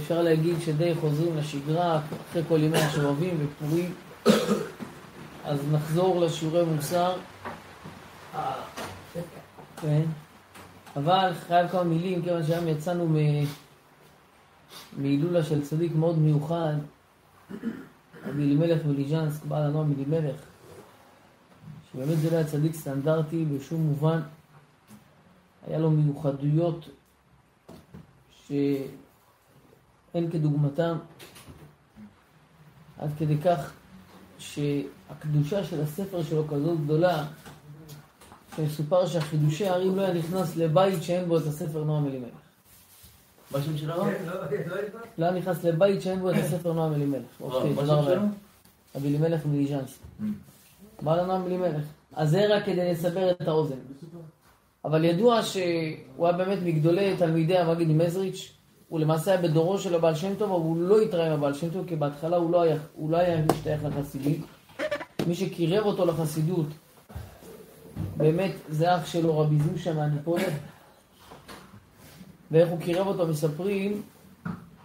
אפשר להגיד שדי חוזרים לשגרה אחרי כל ימי השבבים ופורים. אז נחזור לשיעורי מוסר. כן. אבל חייב כמה מילים, כיוון שהיום יצאנו מהילולה של צדיק מאוד מיוחד, רבי אלימלך מליז'נסק, בעל הנועם אלימלך, שבאמת זה לא היה צדיק סטנדרטי בשום מובן. היה לו מיוחדויות שאין כדוגמתם, עד כדי כך שהקדושה של הספר שלו כזאת גדולה, שמסופר שהחידושי הערים לא היה נכנס לבית שאין בו את הספר נועם אלימלך. בשם של הרב? לא היה נכנס לבית שאין בו את הספר נועם אלימלך. בשם שלו? רבי אלימלך מליז'נסק. בעל הנועם אלימלך. אז זה רק כדי לסבר את האוזן. אבל ידוע שהוא היה באמת מגדולי תלמידי המגיד ממזריץ'. הוא למעשה היה בדורו של הבעל שם טוב, אבל הוא לא התראה עם הבעל שם טוב, כי בהתחלה הוא לא היה משתייך לחסידות. מי שקירב אותו לחסידות, באמת זה אח שלו רבי זושה מהניפולת. ואיך הוא קירב אותו, מספרים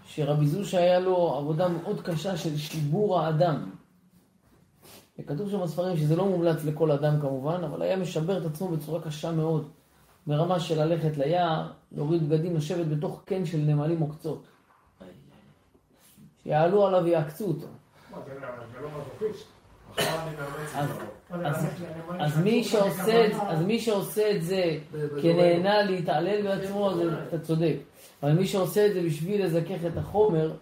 שרבי זושה היה לו עבודה מאוד קשה של שיבור האדם. וכתוב שם בספרים שזה לא מומלץ לכל אדם כמובן, אבל היה משבר את עצמו בצורה קשה מאוד. ברמה של ללכת ליער, להוריד בגדים, לשבת בתוך קן של נמלים מוקצות. שיעלו עליו ויעקצו אותו. זה לא מזוכיסט. אז מי שעושה את זה כנהנה להתעלל בעצמו, אתה צודק. אבל מי שעושה את זה בשביל לזכך את החומר,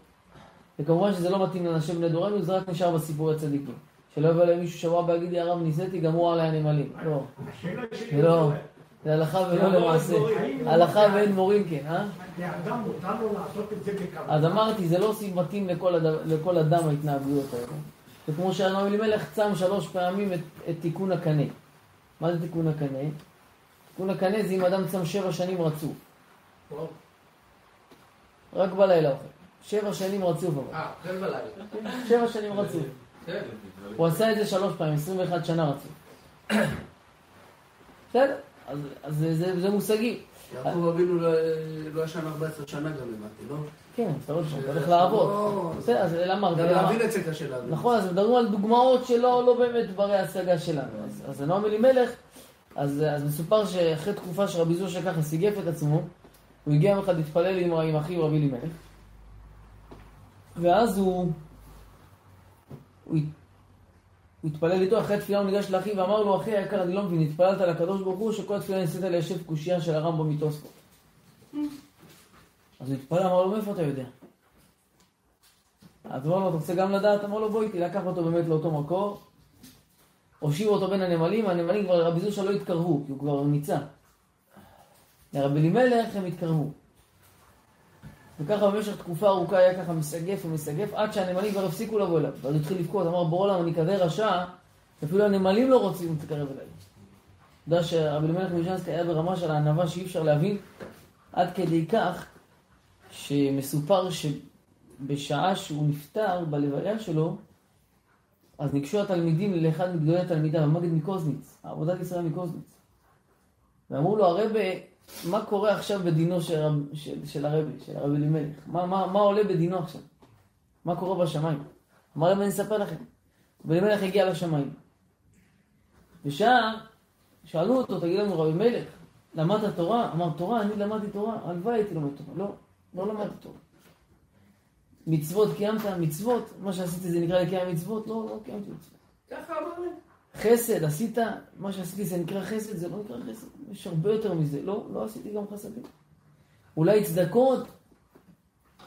וכמובן שזה לא מתאים לאנשים בני דורנו, זה רק נשאר בסיפורי הצדיקים. שלא יבוא להם מישהו שבוע בהגיד לי הרב ניסיתי, גמרו עליי הנמלים. לא. לא. זה הלכה ולא למעשה. הלכה ואין מורים כן, אה? לאדם מותר לו לעשות את זה בכוונה. אז אמרתי, זה לא מתאים לכל אדם ההתנהגויות האלה. זה כמו שהנועם אלימלך צם 3 פעמים את תיקון הקנה. מה זה תיקון הקנה? תיקון הקנה זה אם אדם צם 7 שנים רצוף. רק בלילה אוכל. 7 שנים רצוף אבל. כן בלילה. 7 שנים רצוף. הוא עשה את זה 3 פעמים, 21 שנה רצוף. בסדר? אז זה מושגי. יעקב אבינו לא ישן 14 שנה גם למדתי, לא? כן, אתה הולך לעבוד. בסדר, אז למה? להבין את זה קשה לנו. נכון, אז מדברים על דוגמאות שלא באמת ברי ההשגה שלנו. אז הנועם אלימלך, אז מסופר שאחרי תקופה שרבי זושה ככה סיגף את עצמו, הוא הגיע יום אחד להתפלל עם אחיו רבי אלימלך, ואז הוא התפלל איתו, אחרי התפילה הוא ניגש לאחיו ואמר לו, אחי היקר, אני לא מבין, התפללת לקדוש ברוך הוא שכל התפילה ניסית ליישב קושייה של הרמב"ם מתוספות. אז הוא התפלל, אמר לו, מאיפה אתה יודע? אז הוא אמר לו, אתה רוצה גם לדעת? אמר לו, בוא איתי, לקח אותו באמת לאותו מקור, הושיב אותו בין הנמלים, הנמלים כבר רבי זושה לא התקרבו, כי הוא כבר ניצה. לרבי אלימלך הם התקרבו. וככה במשך תקופה ארוכה היה ככה מסגף ומסגף, עד שהנמלים כבר הפסיקו לבוא אליו. ואז הוא התחיל לבכות, אמר, בוא עולם, אני כזה רשע, אפילו הנמלים לא רוצים להתקרב אליי. אתה יודע שרבי אלימלך מליז'נסק היה ברמה של הענווה שאי אפשר להבין, עד כדי כך שמסופר שבשעה שהוא נפטר בלוויה שלו, אז ניגשו התלמידים לאחד מגדולי התלמידיו, המגיד מקוזניץ, עבודת ישראל מקוזניץ. ואמרו לו, הרבי, מה קורה עכשיו בדינו של הרבי, של הרבי אלימלך? מה עולה בדינו עכשיו? מה קורה בשמיים? אמר להם, אני אספר לכם. רבי אלימלך הגיע לשמיים. ושם שאלו אותו, תגיד לנו, רבי אלימלך, למדת תורה? אמר, תורה, אני למדתי תורה. הלוואי הייתי לומד תורה. לא למדתי תורה. מצוות קיימת? מצוות? מה שעשיתי זה נקרא לקיים מצוות? לא קיימתי מצוות. ככה אמרנו. חסד, עשית? מה שעשיתי זה נקרא חסד? זה לא נקרא חסד. יש הרבה יותר מזה. לא עשיתי גם חסדים. אולי צדקות,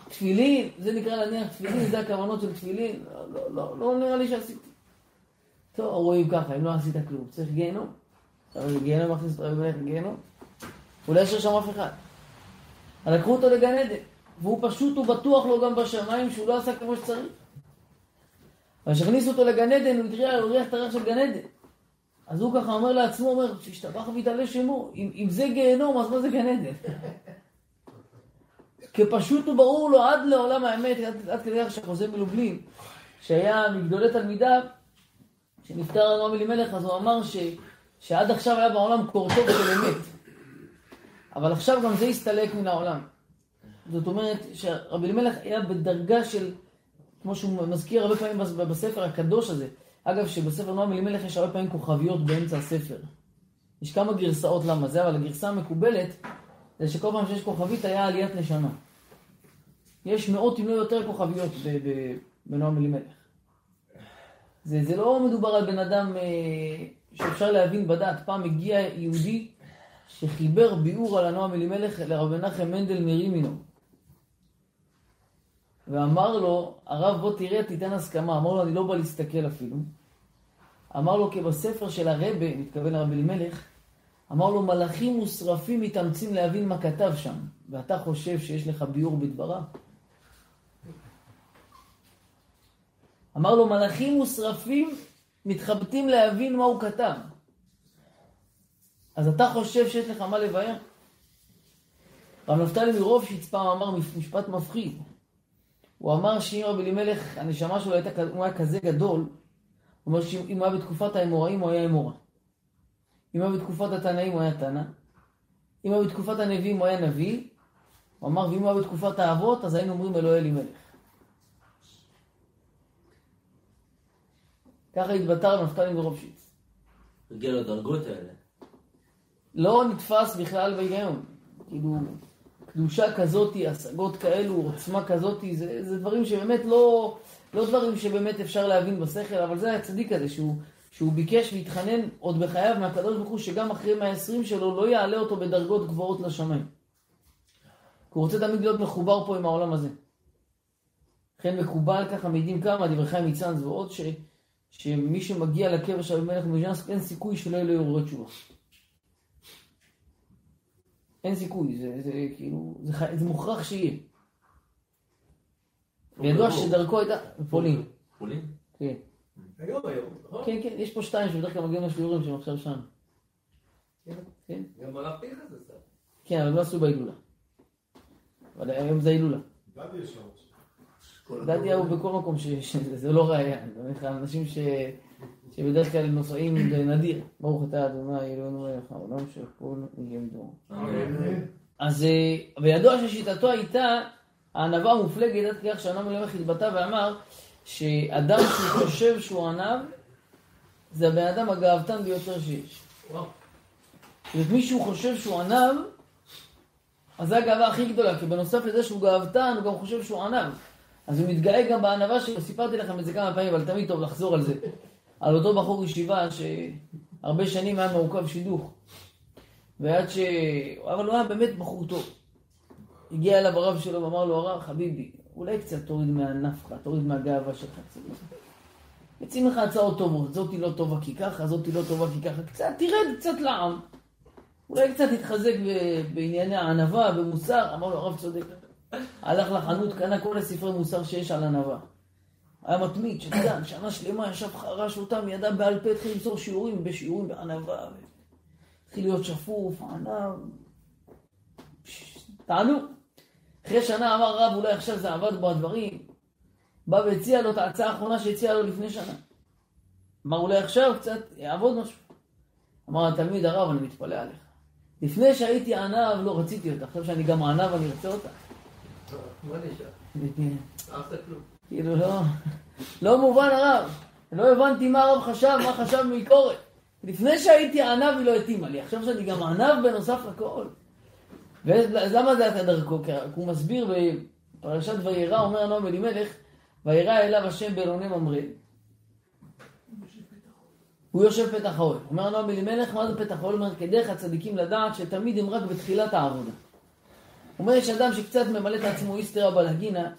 תפילין, זה נקרא להניח תפילין, זה הכוונות של תפילין. לא נראה לי שעשיתי. טוב, רואים ככה, אם לא עשית כלום, צריך גיהנום. גיהנום מכניס את רבי אלימלך לגיהנום. אולי יש שם אף אחד. לקחו אותו לגן עדן, והוא פשוט, הוא בטוח לו גם בשמיים שהוא לא עשה כמו שצריך. אבל כשהכניסו אותו לגן עדן, הוא הריח את הריח של גן עדן. אז הוא ככה אומר לעצמו, אומר, שישתבח ויתעלה שמו, אם זה גיהנום, אז מה זה גן עדן? כי פשוט הוא ברור לו עד לעולם האמת, עד כדי כך שחוזה מלובלין, שהיה מגדולי תלמידיו, שנפטר הנועם אלימלך, אז הוא אמר שעד עכשיו היה בעולם קורטוב של אמת. אבל עכשיו גם זה הסתלק מן העולם. זאת אומרת שרבי אלימלך היה בדרגה של, כמו שהוא מזכיר הרבה פעמים בספר הקדוש הזה. אגב, שבספר נועם אלימלך יש הרבה פעמים כוכביות באמצע הספר. יש כמה גרסאות למה זה, אבל הגרסה המקובלת זה שכל פעם שיש כוכבית היה עליית נשמה. יש מאות אם לא יותר כוכביות בנועם אלימלך. זה לא מדובר על בן אדם שאפשר להבין בדעת. פעם הגיע יהודי שחיבר ביאור על הנועם אלימלך לרב מנחם מנדל מרימינו. ואמר לו, הרב בוא תראה, תיתן הסכמה. אמר לו, אני לא בא להסתכל אפילו. אמר לו, כי בספר של הרבי, מתכוון לרב אלימלך, אמר לו, מלאכים ושרפים מתאמצים להבין מה כתב שם. ואתה חושב שיש לך ביאור בדברה? אמר לו, מלאכים ושרפים מתחבטים להבין מה הוא כתב. אז אתה חושב שיש לך מה לבאר? רב נפתלי מרופשיץ פעם אמר משפט מפחיד. הוא אמר שאם רבי אלימלך, הנשמה שלו היה כזה גדול, הוא אומר שאם הוא היה בתקופת האמוראים, הוא היה אמורה. אם הוא היה בתקופת התנאים, הוא היה תנא. אם הוא היה בתקופת הנביאים, הוא היה נביא. הוא אמר, ואם הוא היה בתקופת האבות, אז היינו אומרים אלוהי אלימלך. ככה התבטא רב נפתלי מרופשיץ. הגיע לדרגות האלה. לא נתפס בכלל בהיגיון. כאילו, קדושה כזאת, השגות כאלו, עוצמה כזאת, זה דברים שבאמת לא דברים שבאמת אפשר להבין בשכל, אבל זה הצדיק הזה, שהוא ביקש והתחנן עוד בחייו מהקדוש ברוך הוא, שגם אחרי 120 שלו לא יעלה אותו בדרגות גבוהות לשמיים. כי הוא רוצה תמיד להיות מחובר פה עם העולם הזה. לכן מקובל ככה מעידים כמה, דברי חיים מצאנז ועוד, שמי שמגיע לקבר של רבי מלך מז'נסק, אין סיכוי שלא יהיה לו יורא תשובה. אין סיכוי, זה מוכרח שיהיה. וידוע שדרכו הייתה... פולין. פולין? כן. היום, נכון? כן, כן, יש פה 2 שבדרך כלל מגיעים לשיעורים שהם עכשיו שם. כן? גם הרב פנחס עשה. כן, אבל לא עשו בהילולה. אבל היום זה הילולה. דדי יש לו. דדי הוא בכל מקום שזה לא ראייה. באמת, אנשים שבדרך כלל נוסעים נדיר. ברוך אתה אדוני אלוהינו מלך העולם שהכל יהיה מדור. אז וידוע ששיטתו הייתה הענווה המופלגת עד כך שהנועם אלימלך התבטא ואמר שאדם שהוא חושב שהוא ענב זה הבן אדם הגאוותן ביותר שיש. ומישהו חושב שהוא ענב אז זה הגאווה הכי גדולה, כי בנוסף לזה שהוא גאוותן הוא גם חושב שהוא ענב. אז הוא מתגאה גם בענווה שלו. סיפרתי לכם את זה כמה פעמים, אבל תמיד טוב לחזור על זה. על אותו בחור ישיבה שהרבה שנים היה מעוכב שידוך. אבל הוא היה באמת בחור טוב. הגיע אליו הרב שלו ואמר לו, הרב חביבי, אולי קצת תוריד מהנפחה, תוריד מהגאווה שלך. יצאים לך הצעות טובות, זאתי לא טובה כי ככה, זאתי לא טובה כי ככה. קצת, תרד קצת לעם. אולי קצת תתחזק בענייני הענווה, במוסר. אמר לו, הרב צודק. הלך לחנות, קנה כל הספרי מוסר שיש על ענווה. היה מתמיד, שתדע, שנה שלמה ישב חרש אותם, ידע בעל פה, התחיל למסור שיעורים בענווה. התחיל להיות שפוף, ענב. תענו. אחרי שנה אמר רב, אולי עכשיו זה עבד בו הדברים. בא והציע לו את ההצעה האחרונה שהציע לו לפני שנה. אמר, אולי עכשיו קצת יעבוד משהו. אמר התלמיד, הרב, אני מתפלא עליך. לפני שהייתי ענב, לא רציתי אותה. עכשיו שאני גם ענב, אני ארצה אותה. מה נשאר? עשת כלום. כאילו לא מובן הרב. לא הבנתי מה הרב חשב, מה חשב מקורת. לפני שהייתי ענב היא לא התאימה לי. עכשיו שאני גם ענב בנוסף לכל. אז למה זה הייתה דרכו? כי הוא מסביר בפרשת וירא, אומר הנועם אלימלך, וירא אליו השם באלוני ממרא. הוא יושב פתח האוהל. אומר הנועם אלימלך, מה זה פתח האוהל? אומר, כדרך הצדיקים לדעת שתמיד הם רק בתחילת העבודה. הוא אומר, יש אדם שקצת ממלא את עצמו איסתרא בלגינה,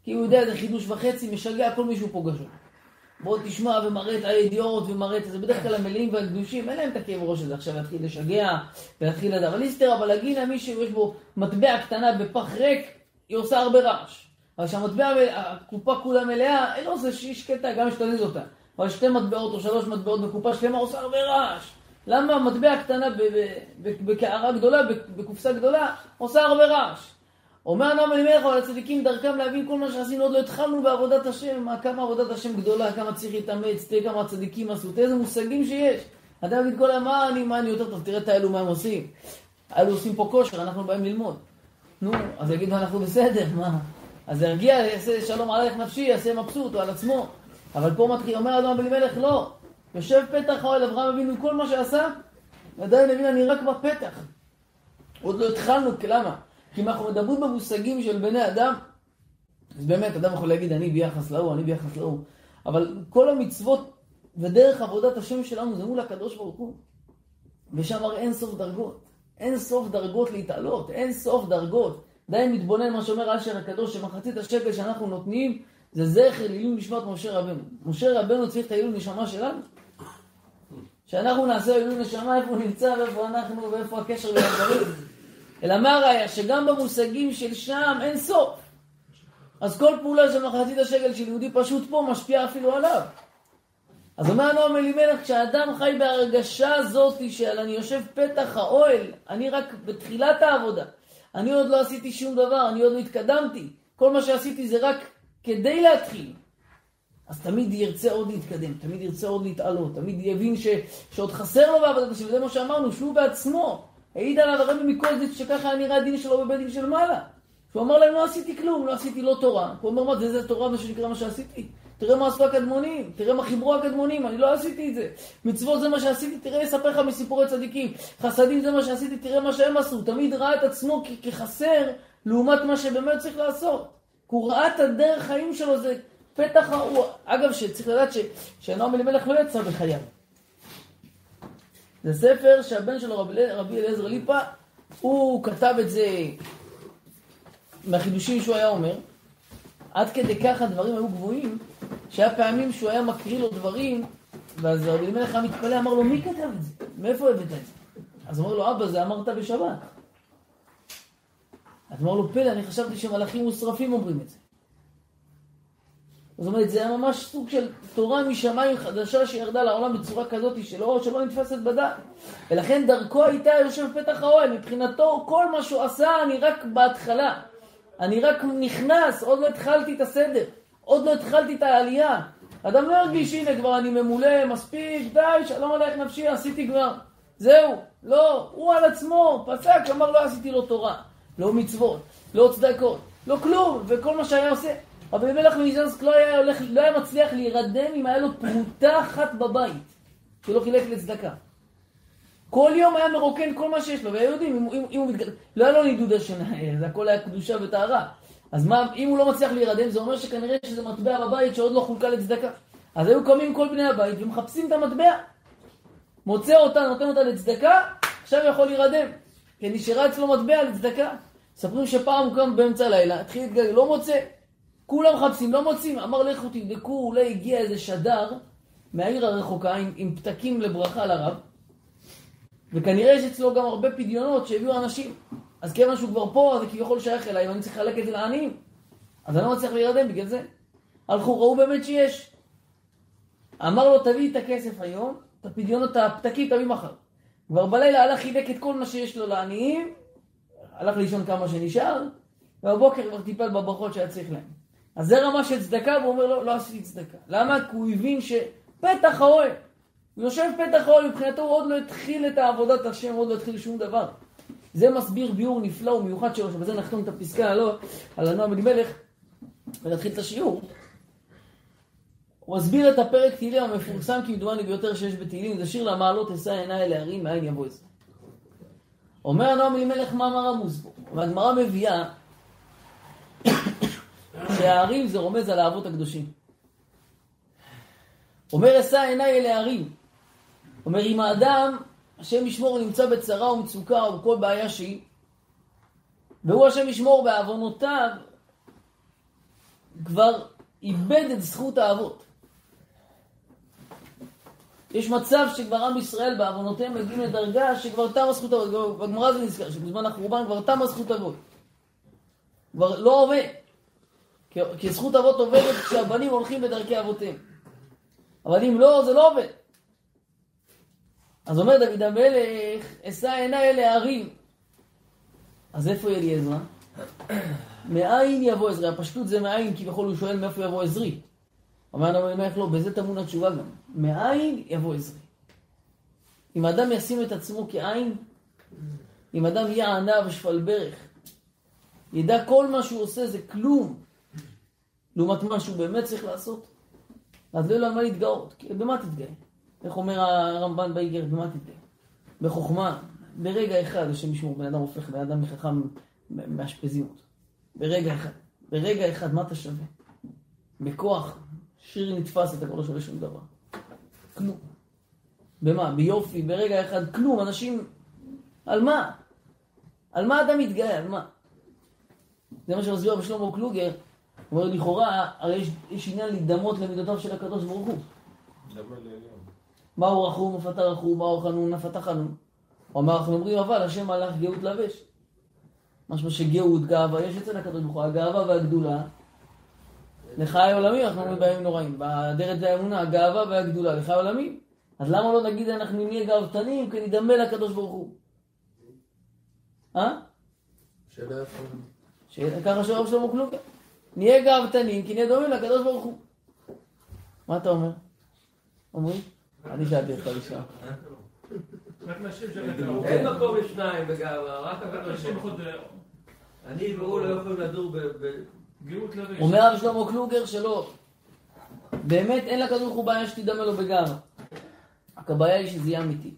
כי הוא יודע איזה חידוש וחצי, משגע כל מישהו פוגש אותו. בוא תשמע ומראה את הידיעות ומראה את זה. בדרך כלל המלאים והקדושים, אין להם את הכאב ראש הזה. עכשיו להתחיל לשגע ולהתחיל לדעת. אבל איסתרא בלגינה, מי שיש בו מטבע קטנה בפח ריק, היא עושה הרבה רעש. אבל שהמטבע, הקופה כולה מלאה, אין לו זה שיש קטע, גם שתזיז אותה. אבל 2 מטבעות או 3 מטבעות בקופה שלמה עושה הרבה רעש. למה המטבע קטנה בקערה גדולה, בקופסה גדולה, עושה הרבה רעש? אומר הנועם אלימלך, אבל הצדיקים דרכם להבין כל מה שעשינו, עוד לא התחלנו בעבודת השם, כמה עבודת השם גדולה, כמה צריך להתאמץ, תראה כמה הצדיקים עשו, תראה איזה מושגים שיש. אתה מבין כל מה אני יותר טוב, תראה את האלו מה הם עושים. האלו עושים פה כושר, אנחנו באים ללמוד. נו, אז יגידו אנחנו בסדר, מה? אז ירגיע, יעשה שלום עליך נפשי, יעשה מבסוט, או על עצמו. אבל פה מתחיל, אומר אדון אבימלך, לא. יושב פתח האוהל, אברהם אבינו, כל מה שעשה, עדיין הבין, אני רק בפתח. עוד לא התחלנו, למה? כי אם אנחנו מדברים במושגים של בני אדם, אז באמת, אדם יכול להגיד, אני ביחס להוא, אני ביחס להוא. אבל כל המצוות ודרך עבודת השם שלנו זה מול הקדוש ברוך הוא. ושם הרי אין סוף דרגות. אין סוף דרגות להתעלות, אין סוף דרגות. די מתבונן מה שאומר אשר הקדוש, שמחצית השקל שאנחנו נותנים, זה זכר לעילוי נשמת משה רבנו. משה רבנו צריך את העילוי נשמה שלנו. שאנחנו נעשה עילוי נשמה, איפה הוא נמצא, ואיפה אנחנו, ואיפה הקשר בין הדברים. אלא מה הראיה? שגם במושגים של שם אין סוף. אז כל פעולה של מחצית השקל של יהודי פשוט פה משפיעה אפילו עליו. אז אומר נועם אלימלך, כשאדם חי בהרגשה הזאת של אני יושב פתח האוהל, אני רק בתחילת העבודה, אני עוד לא עשיתי שום דבר, אני עוד לא התקדמתי, כל מה שעשיתי זה רק כדי להתחיל, אז תמיד ירצה עוד להתקדם, תמיד ירצה עוד להתעלות, תמיד יבין שעוד חסר לו בעבודת השם, וזה מה שאמרנו, שהוא בעצמו העיד עליו הרבי מקוזליץ שככה היה נראה הדין שלו בבית דין של מעלה. הוא אמר להם, לא עשיתי כלום, לא עשיתי לא תורה. הוא אומר, מה, זה תורה מה שנקרא מה שעשיתי? תראה מה עשו הקדמונים, תראה מה חיברו הקדמונים, אני לא עשיתי את זה. מצוות זה מה שעשיתי, תראה, אספר לך מסיפורי צדיקים. חסדים זה מה שעשיתי, תראה מה שהם עשו. תמיד ראה את עצמו כחסר לעומת מה שבאמת צריך לעשות. הוא ראה את הדרך חיים שלו, זה פתח, אגב, שצריך לדעת שנועם אלימלך לא יצא בחייו. זה ספר שהבן שלו, רבי אליעזר ליפה, הוא כתב את זה מהחידושים שהוא היה אומר, עד כדי כך הדברים היו גבוהים, שהיה פעמים שהוא היה מקריא לו דברים, ואז רבי אלימלך מתפלא, אמר לו, מי כתב את זה? מאיפה הבאת את זה? אז הוא אומר לו, אבא, זה אמרת בשבת. אז הוא אומר לו, פלא, אני חשבתי שמלאכים ושרפים אומרים את זה. זאת אומרת, זה היה ממש סוג של תורה משמיים חדשה שירדה לעולם בצורה כזאת שלא נתפסת בדעת. ולכן דרכו הייתה יושב פתח האוהל. מבחינתו, כל מה שהוא עשה, אני רק בהתחלה. אני רק נכנס, עוד לא התחלתי את הסדר. עוד לא התחלתי את העלייה. אדם לא הרגיש, הנה כבר אני ממולא, מספיק, די, שלום עליך נפשי, עשיתי כבר. זהו, לא, הוא על עצמו, פסק, אמר לא עשיתי לו תורה. לא מצוות, לא צדקות, לא כלום, וכל מה שהיה עושה. אבל אלימלך מליז'נסק לא היה מצליח להירדם אם היה לו פרוטה אחת בבית, שלא חילק לצדקה. כל יום היה מרוקן כל מה שיש לו, והיהודים, אם הוא מתגדל, לא היה לו נידוד השנה, זה הכל היה קדושה וטהרה. אז מה, אם הוא לא מצליח להירדם, זה אומר שכנראה שזה מטבע בבית שעוד לא חולקה לצדקה. אז היו קמים כל בני הבית ומחפשים את המטבע. מוצא אותה, נותן אותה לצדקה, עכשיו יכול להירדם. כי נשארה אצלו מטבע לצדקה. ספרים שפעם הוא קם באמצע הלילה, התחיל להתגלל, לא מוצא. כולם מחפשים, לא מוצאים. אמר לכו תבדקו, אולי הגיע איזה שדר מהעיר הרחוקה עם פתקים לברכה לרב. וכנראה יש אצלו גם הרבה פדיונות שהביאו אנשים. אז כיוון שהוא כבר פה, זה כביכול שייך אליי, ואני צריך לחלק את זה לעניים. אז אני לא מצליח להירדם בגלל זה. הלכו, ראו באמת שיש. אמר לו, תביא את הכסף היום, את הפדיונות, הפתקים תביא מחר. כבר בלילה הלך חידק את כל מה שיש לו לעניים, הלך לישון כמה שנשאר, ובבוקר כבר טיפל בברכות שהיה צריך להם. אז זה רמה של צדקה, והוא אומר לו, לא עשיתי צדקה. למה? כי הוא הבין שפתח האוהל. הוא יושב פתח האוהל, מבחינתו הוא עוד לא התחיל את העבודת השם, עוד לא התחיל שום דבר. זה מסביר ביור נפלא ומיוחד שלו, שבזה נחתום את הפסקה על הנועם אלימלך, ונתחיל את השיעור. הוא מסביר את הפרק תהילים המפורסם כמדומני ביותר שיש בתהילים, זה שיר למעלות אשא עיניי אל ההרים, מאין יבוא עזרה. אומר הנועם אלימלך מה אמר עמוס בו, והגמרא מביאה שההרים זה רומז על האבות הקדושים. אומר אשא עיניי אל ההרים, אומר אם האדם השם ישמור נמצא בצרה או מצוקה או בכל בעיה שהיא, והוא השם ישמור בעוונותיו, כבר איבד את זכות האבות. יש מצב שכבר עם ישראל בעוונותיהם מגיעים לדרגה שכבר תמה זכות אבות. בגמרא זה נזכר שבזמן החורבן כבר תמה זכות אבות. כבר לא עובד. כי זכות אבות עובדת כשהבנים הולכים בדרכי אבותיהם. אבל אם לא, זה לא עובד. אז אומר דוד המלך, אשא עיניי אל ההרים. אז איפה יהיה לי עזרה? מאין יבוא עזרי? הפשטות זה מאין, כי בכל הוא שואל מאיפה יבוא עזרי. אומר המלך לא, בזה טמון התשובה גם. מאין יבוא עזרי? אם האדם ישים את עצמו כעין, אם אדם יהיה ענה ושפל ברך, ידע כל מה שהוא עושה זה כלום. לעומת מה שהוא באמת צריך לעשות. אז לא יהיה לו על מה להתגאות. במה תתגאה? איך אומר הרמב"ן באיגרת, במה תתגאה? בחוכמה. ברגע אחד, השם ישמור, בן אדם הופך, בן אדם מחכם מאשפזים אותו. ברגע אחד. ברגע אחד, מה אתה שווה? בכוח, שיר נתפס, אתה כבר לא שווה שום דבר. כלום. במה? ביופי, ברגע אחד, כלום. אנשים, על מה? על מה אתה מתגאה? על מה? זה מה שמסביר בשלמה קלוגר. הוא אומר, לכאורה, הרי יש עניין להידמות למידותיו של הקדוש ברוך הוא. מהו רחום, אף אתה רחום, מהו חנון, אף אתה חנון. הוא אומר, אנחנו אומרים, אבל השם הלך גאות לבש. משמע שגאות, גאווה, יש אצל הקדוש ברוך הוא, הגאווה והגדולה. לחיי עולמים, אנחנו אומרים בימים נוראים. באדרת והאמונה, הגאווה והגדולה, לחיי עולמים. אז למה לא נגיד אנחנו נהיה גאוותנים, כי נדמה לקדוש ברוך הוא? שלא יכול. ככה שרב שלמה קלוגר. נהיה גאוותנים, כי נהיה דומים לקדוש ברוך הוא. מה אתה אומר? אומרים? אני שאלתי אותך לשם. אין מקום לשניים בגאווה, רק הקדוש ברוך הוא. אני והוא לא יכולים לדור אומר רב שלמה קלוגר שלא. באמת אין לקדוש ברוך הוא בעיה שתדמה לו בגאווה. רק הבעיה היא שזה יהיה אמיתי.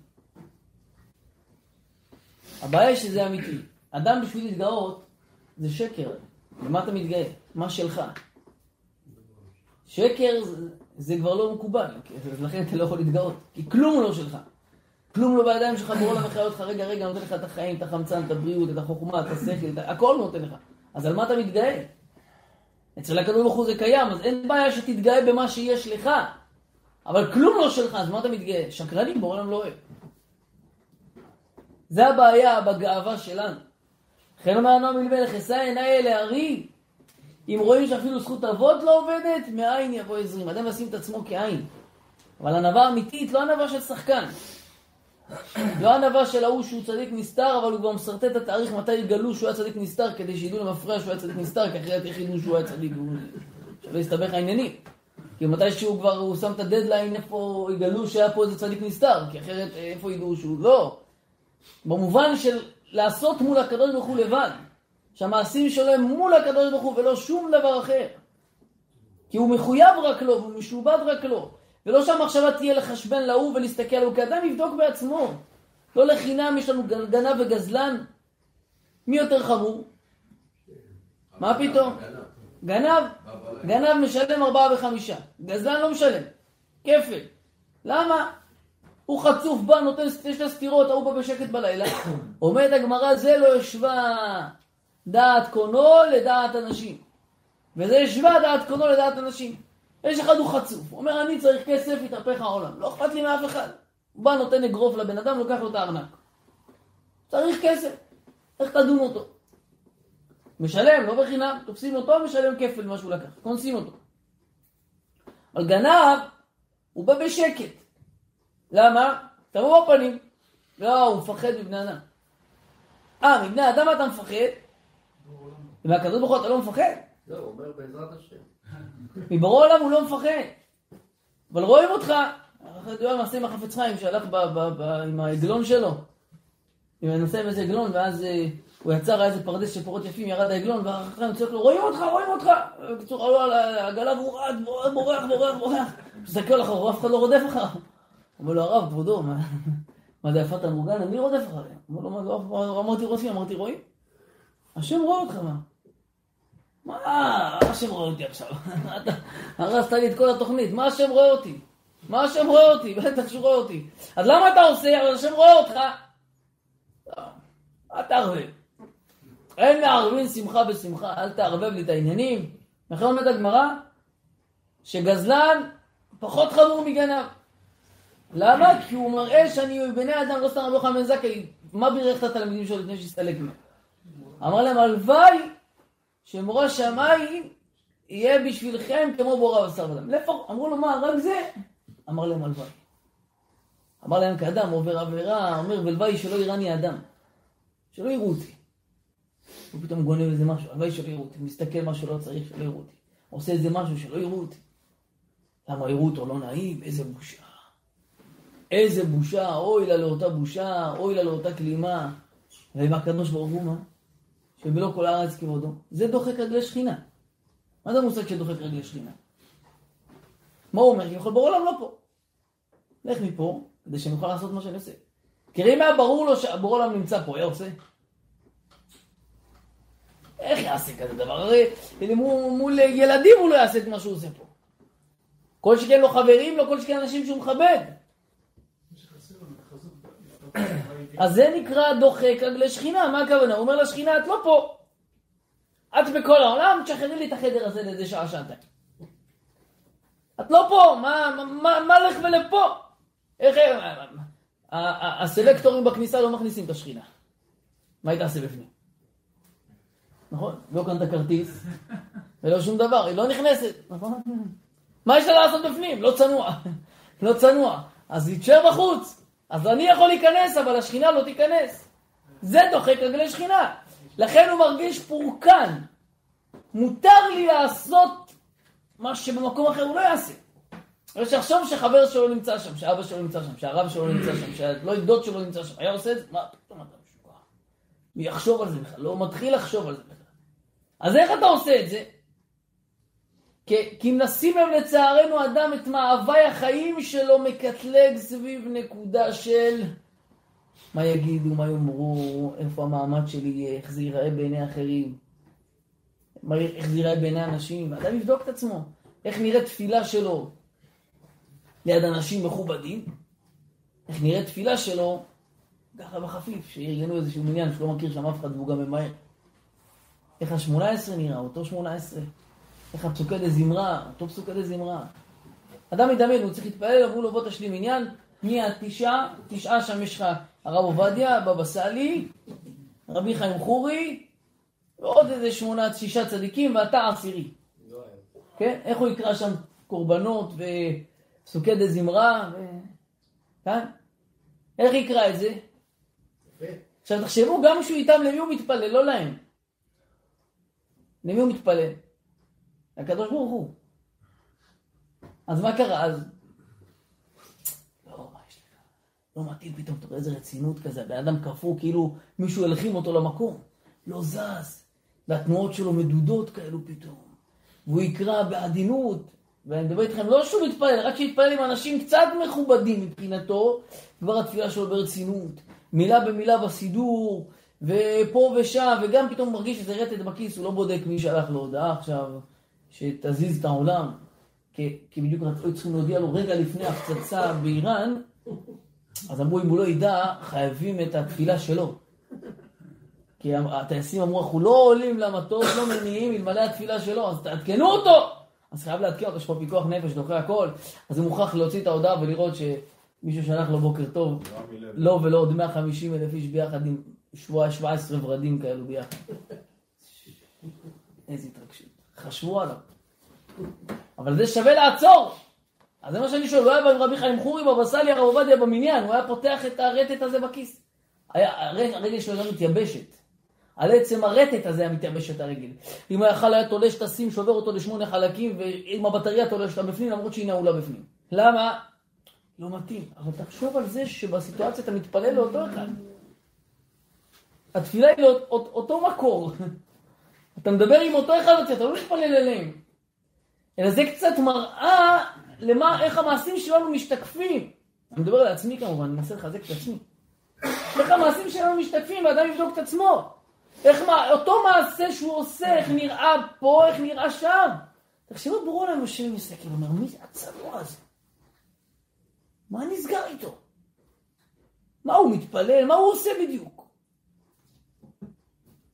הבעיה היא שזה אמיתי. אדם בשביל להתגאות זה שקר. במה אתה מתגאה? מה שלך? שקר זה כבר לא מקובל, אז לכן אתה לא יכול להתגאות, כי כלום לא שלך. כלום לא בידיים שלך, בורא לך מחיה אותך רגע, נותן לך את החיים, את החמצן, את הבריאות, את החוכמה, את השכל, הכל נותן לך. אז על מה אתה מתגאה? אצל הקדוש ברוך הוא זה קיים, אז אין בעיה שתתגאה במה שיש לך. אבל כלום לא שלך, אז מה אתה מתגאה? שקרנים, בורא לא אוהב. זה הבעיה בגאווה שלנו. לכן אומר הנועם מלמלך, אשא עיניי אל הערים. אם רואים שאפילו זכות אבות לא עובדת, מאין יבוא עזרים. אדם ישים את עצמו כעין. אבל הנבא האמיתית, לא הנבא של שחקן. לא הנבא של ההוא שהוא צדיק נסתר, אבל הוא כבר מסרטט את התאריך מתי יגלו שהוא היה צדיק נסתר, כדי שידעו למפרע שהוא היה צדיק נסתר, כי אחרת יחידו שהוא היה צדיק. שלא יסתבך העניינים. כי מתי שהוא כבר, הוא שם את הדדליין, איפה יגלו שהיה פה איזה צדיק נסתר, כי אחרת איפה ידעו שהוא לא. במובן של לעשות מול הקדוש ברוך הוא לבד. שהמעשים שלו הם מול הקדוש ברוך הוא ולא שום דבר אחר. כי הוא מחויב רק לו והוא משובד רק לו. ולא שהמחשבה תהיה לחשבן להוא ולהסתכל לו, כי אדם יבדוק בעצמו. לא לחינם יש לנו גנב וגזלן. מי יותר חמור? מה פתאום? גנב משלם 4 ו5. גזלן לא משלם. כפל. למה? הוא חצוף בה, נותן 9 סתירות, הוא בא בשקט בלילה. עומד הגמרא, זה לא ישבה דעת קונו לדעת אנשים. וזה ישבה דעת קונו לדעת אנשים. יש אחד הוא חצוף, הוא אומר אני צריך כסף, יתהפך העולם. לא אכפת לי מאף אחד. הוא בא נותן אגרוף לבן אדם, לוקח לו את הארנק. צריך כסף. איך תדון אותו? משלם, לא בחינם. תופסים אותו, משלם כפל מה שהוא לקח. כונסים אותו. אבל גנב, הוא בא בשקט. למה? תראו בפנים. לא, הוא מפחד מבני אדם. מבני אדם אתה מפחד? והקדוש ברוך הוא אתה לא מפחד? לא, הוא אומר בעזרת השם. מבורא עולם הוא לא מפחד. אבל רואים אותך. אחרי מעשה עם החפץ חיים שהלך עם העגלון שלו. עם הנושא עם איזה עגלון, ואז הוא יצר איזה פרדס של פירות יפים, ירד העגלון, ואחרי הוא צועק לו, רואים אותך. בקיצור, עלו על העגלה והוא רד, בורח. תסתכל אחריו, אף אחד לא רודף אחריו. אומר לו, הרב, כבודו, מה זה יפת המוגן? אני רודף אחריו. אומר לו, מה זה? אמרתי רוצים, אמרתי רואים? השם רואה אותך, מה? השם רואה אותי עכשיו? הרסת לי את כל התוכנית, מה השם רואה אותי? בטח שהוא רואה אותי. אז למה אתה עושה? אבל השם רואה אותך. אל תערבב. אין מערבין שמחה בשמחה, אל תערבב לי את העניינים. לכן אומרת הגמרא, שגזלן פחות חמור מגנב. למה? כי הוא מראה שאני בני אדם לא סתם רבי יוחנן בן זכאי. מה בירך את התלמידים שלו לפני שהסתלק מהם? אמר להם, הלוואי שמורה שמיים יהיה בשבילכם כמו בורא בשר ודם. אמרו לו, מה, רק זה? אמר להם, הלוואי. אמר להם, כאדם עובר עבירה, אומר, ולוואי שלא יראני אדם. שלא יראו אותי. הוא פתאום גונב איזה משהו, הלוואי שלא יראו אותי. מסתכל מה שלא צריך, שלא יראו אותי. עושה איזה משהו שלא יראו אותי. למה יראו אותו לא נעים? איזה בושה, אוי לה לאותה בושה, אוי לה לאותה כלימה. ועם הקדוש ברוך הוא מה? ובלא כל הארץ כבודו. זה דוחק רגלי שכינה. מה זה המושג שדוחק רגלי שכינה? מה הוא אומר? יכול בעולם לא פה. לך מפה, כדי שנוכל לעשות מה שאני עושה. כי אם היה ברור לו שהבור עולם נמצא פה, היה עושה? איך יעשה כזה דבר? הרי מול ילדים הוא לא יעשה את מה שהוא עושה פה. כל שכן לו חברים, לא כל שכן אנשים שהוא מכבד. אז זה נקרא דוחק רגלי שכינה. מה הכוונה? הוא אומר לשכינה, את לא פה. את בכל העולם, תשחררי לי את החדר הזה לאיזה שעה, שעתיים. את לא פה, מה לך ולפה? איך... הסלקטורים בכניסה לא מכניסים את השכינה. מה היא תעשה בפנים? נכון? לא כאן את הכרטיס, ולא שום דבר, היא לא נכנסת. נכון? מה יש לה לעשות בפנים? לא צנוע. לא צנוע. אז היא תשאר בחוץ. אז אני יכול להיכנס, אבל השכינה לא תיכנס. זה דוחק רגלי שכינה. לכן הוא מרגיש פורקן. מותר לי לעשות מה שבמקום אחר הוא לא יעשה. אבל שיחשוב שחבר שלו נמצא שם, שאבא שלו נמצא שם, שהרב שלו נמצא שם, שלא דוד שלו נמצא שם, היה עושה את זה? מה? פתאום אתה משוגע. מי יחשוב על זה בכלל? לא מתחיל לחשוב על זה בכלל. אז איך אתה עושה את זה? כי אם נשים לב לצערנו אדם את מאהבי החיים שלו מקטלג סביב נקודה של מה יגידו, מה יאמרו, איפה המעמד שלי יהיה, איך זה ייראה בעיני אחרים, איך זה ייראה בעיני אנשים. אדם יבדוק את עצמו, איך נראית תפילה שלו ליד אנשים מכובדים, איך נראית תפילה שלו ככה בחפיף, שירגנו איזשהו מניין שלא מכיר שם אף אחד והוא גם ממהר. איך ה-18 נראה, אותו 18, איך הפסוקי דזמרה, אותו פסוקי דזמרה. אדם מדמיין, הוא צריך להתפלל, אמרו לו בוא תשלים עניין, מי התשעה שם יש לך הרב עובדיה, בבא סאלי, רבי חיים חורי, ועוד איזה 6 צדיקים, ואתה 10. כן? איך הוא יקרא שם קורבנות ופסוקי דזמרה? כן? איך יקרא את זה? עכשיו תחשבו, גם שהוא איתם, למי הוא מתפלל? לא להם. למי הוא מתפלל? הקדוש ברוך הוא. אז מה קרה אז? לא, מה יש לך? לא מתאים פתאום, תראה איזה רצינות כזה. באדם קפוא, כאילו מישהו הלכים אותו למקום. לא זז. והתנועות שלו מדודות כאלו פתאום. והוא יקרא בעדינות. ואני מדבר איתכם, לא שהוא מתפלל, רק שיתפלל עם אנשים קצת מכובדים מבחינתו, כבר התפילה שלו ברצינות. מילה במילה בסידור, ופה ושם, וגם פתאום מרגיש שזה רטט בכיס, הוא לא בודק מי שלח לו הודעה עכשיו, שתזיז את העולם. כי בדיוק היו צריכים להודיע לו רגע לפני הפצצה באיראן, אז אמרו, אם הוא לא ידע, חייבים את התפילה שלו. כי הטייסים אמרו, אנחנו לא עולים למטוס, לא מניעים, אלמלא התפילה שלו, אז תעדכנו אותו! אז חייב להתקן אותו, יש פה פיקוח נפש, דוחה הכל. אז הוא מוכרח להוציא את ההודעה ולראות שמישהו שלח לו בוקר טוב, לא ולא עוד 150,000 איש ביחד עם 17 ורדים כאלו ביחד. איזה התרגשות. חשבו עליו. אבל זה שווה לעצור. אז זה מה שאני שואל, הוא היה רבי חיים חורי, בבא סאלי, הרב עובדיה במניין, הוא היה פותח את הרטט הזה בכיס. הרגל שלו גם מתייבשת. על עצם הרטט הזה היה מתייבשת הרגל. אם היכל היה תולש את הסים, שובר אותו ל8 חלקים, ועם הבטריה תולש אותה בפנים, למרות שהיא נעולה בפנים. למה? לא מתאים. אבל תחשוב על זה שבסיטואציה אתה מתפלל לאותו אחד. התפילה היא לאותו מקור. אתה מדבר עם אותו אחד, אתה לא מתפלל אליהם. אלא זה קצת מראה איך המעשים שלנו משתקפים. אני מדבר על עצמי כמובן, אני מנסה לחזק את עצמי. איך המעשים שלנו משתקפים, ואדם יבדוק את עצמו. אותו מעשה שהוא עושה, איך נראה פה, איך נראה שם. תחשבו ברור לנו יושב מסתכל, אומר, מי זה הצנוע הזה? מה נסגר איתו? מה הוא מתפלל? מה הוא עושה בדיוק?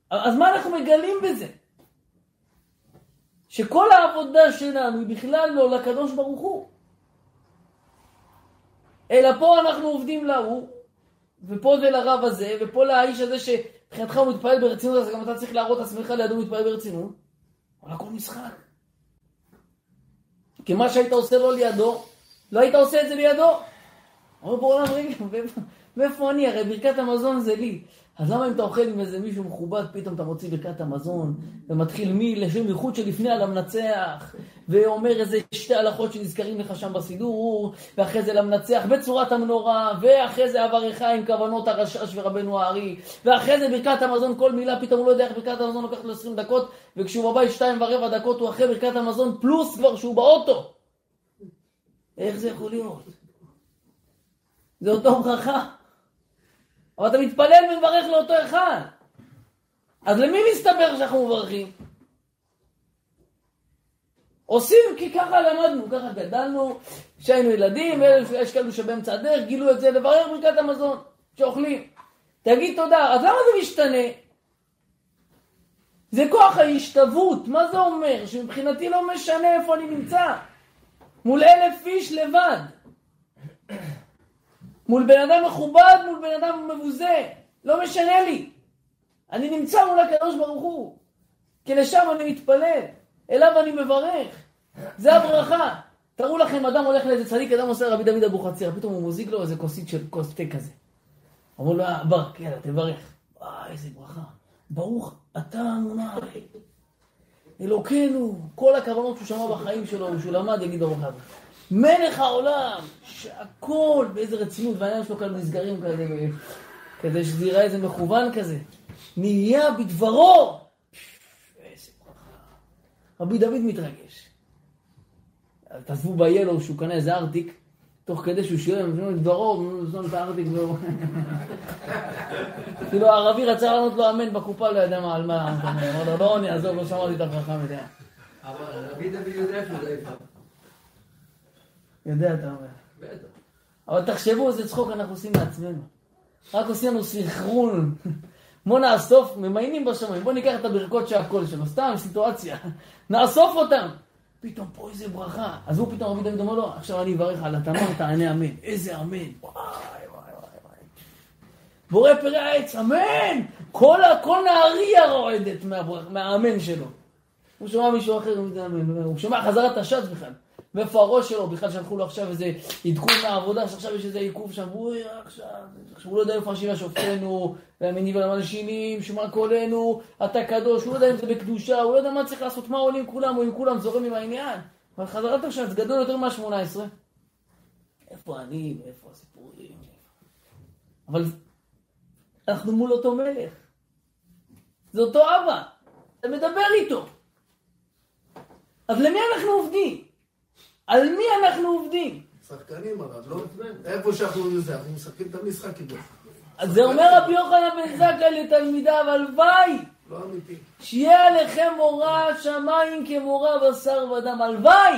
אז מה אנחנו מגלים בזה? שכל העבודה שלנו היא בכלל לא לקדוש ברוך הוא. אלא פה אנחנו עובדים להוא, ופה זה לרב הזה, ופה לאיש הזה שמבחינתך הוא מתפעל ברצינות, אז גם אתה צריך להראות עצמך לידו מתפעל ברצינות. אבל הכל משחק. כי מה שהיית עושה לו לידו, לא היית עושה את זה לידו. אבל בעולם רגע, ואיפה אני? הרי ברכת המזון זה לי. אז למה אם אתה אוכל עם איזה מישהו מכובד, פתאום אתה מוציא ברכת המזון, ומתחיל לשם ייחוד שלפני על המנצח, ואומר איזה שתי הלכות שנזכרים לך שם בסידור, ואחרי זה למנצח בצורת המנורה, ואחרי זה אברך עם כוונות הרשש ורבנו הארי, ואחרי זה ברכת המזון, כל מילה פתאום הוא לא יודע איך ברכת המזון לוקחת לו 20 דקות, וכשהוא בבית 2.25 דקות הוא אחרי ברכת המזון פלוס כבר שהוא באוטו. איך זה יכול להיות? זה אותו ברכה. אבל אתה מתפלל ומברך לאותו אחד. אז למי מסתבר שאנחנו מברכים? עושים כי ככה למדנו, ככה גדלנו, כשהיינו ילדים, יש כאלו שבאמצע הדרך, גילו את זה לברך ברכת המזון, שאוכלים. תגיד תודה, אז למה זה משתנה? זה כוח ההשתוות, מה זה אומר? שמבחינתי לא משנה איפה אני נמצא. מול 1,000 איש לבד. מול בן אדם מכובד, מול בן אדם מבוזה. לא משנה לי. אני נמצא מול הקדוש ברוך הוא. כי לשם אני מתפלל. אליו אני מברך. זה הברכה. תראו לכם, אדם הולך לאיזה צדיק, אדם עושה רבי דוד אבוחצירא, פתאום הוא מוזיק לו איזה כוסית של כוס תה כזה. אמרו לו, ברק, יאללה, תברך. איזה ברכה. ברוך אתה אמונה עלי. אלוקינו, כל הכוונות שהוא שמע בחיים שלו, שהוא למד, יגיד ברוך אתה. מלך העולם, שהכל באיזה רצינות, והעניין שלו כאלה נסגרים כדי שזה יראה איזה מכוון כזה. נהיה בדברו. איזה ברכה. רבי דוד מתרגש. תעזבו ביילו שהוא קנה איזה ארטיק, תוך כדי שהוא שואל, בדברו, הוא נותן את הארטיק והוא... כאילו הערבי רצה לענות לו אמן בקופה, לא יודע מה, על מה, אמר לו, לא, אני אעזוב, לא שמעתי את הברכה מדי. אבל רבי דוד יודע איפה זה איפה. יודע, אתה אומר. בטח. אבל תחשבו איזה צחוק אנחנו עושים לעצמנו. רק עושים לנו סינכרון. בוא נאסוף, ממיינים בשמיים, בוא ניקח את הברכות שהכל שלו, סתם סיטואציה. נאסוף אותם. פתאום פה איזה ברכה. אז הוא פתאום רבי דוד אומר לו, עכשיו אני אברך על התמר, תענה אמן. איזה אמן. בורא פרי העץ, אמן! כל נהריה רועדת מהאמן שלו. הוא שומע מישהו אחר, הוא שומע חזרת השץ בכלל. ואיפה הראש שלו? בכלל שלחו לו עכשיו איזה עדכון מהעבודה, שעכשיו יש איזה עיכוב שם, אוי, עכשיו, הוא לא יודע איפה השיבה שופטנו, והמניב על המלשינים, שומע קולנו, אתה קדוש, הוא לא יודע אם זה בקדושה, הוא לא יודע מה צריך לעשות, מה עולים כולם, או אם כולם זורם עם העניין. אבל חזרת השץ גדול יותר מה-18. איפה אני, ואיפה הסיפורים? אבל אנחנו מול אותו מלך. זה אותו אבא. אתה מדבר איתו. אז למי אנחנו עובדים? על מי אנחנו עובדים? שחקנים הרב, לא? איפה שאנחנו נזה, אנחנו משחקים את המשחק איתו. אז זה אומר רבי יוחנן בן זכאי לתלמידיו, הלוואי. לא אמיתי. שיהיה עליכם מורא שמיים כמורא בשר ודם, הלוואי.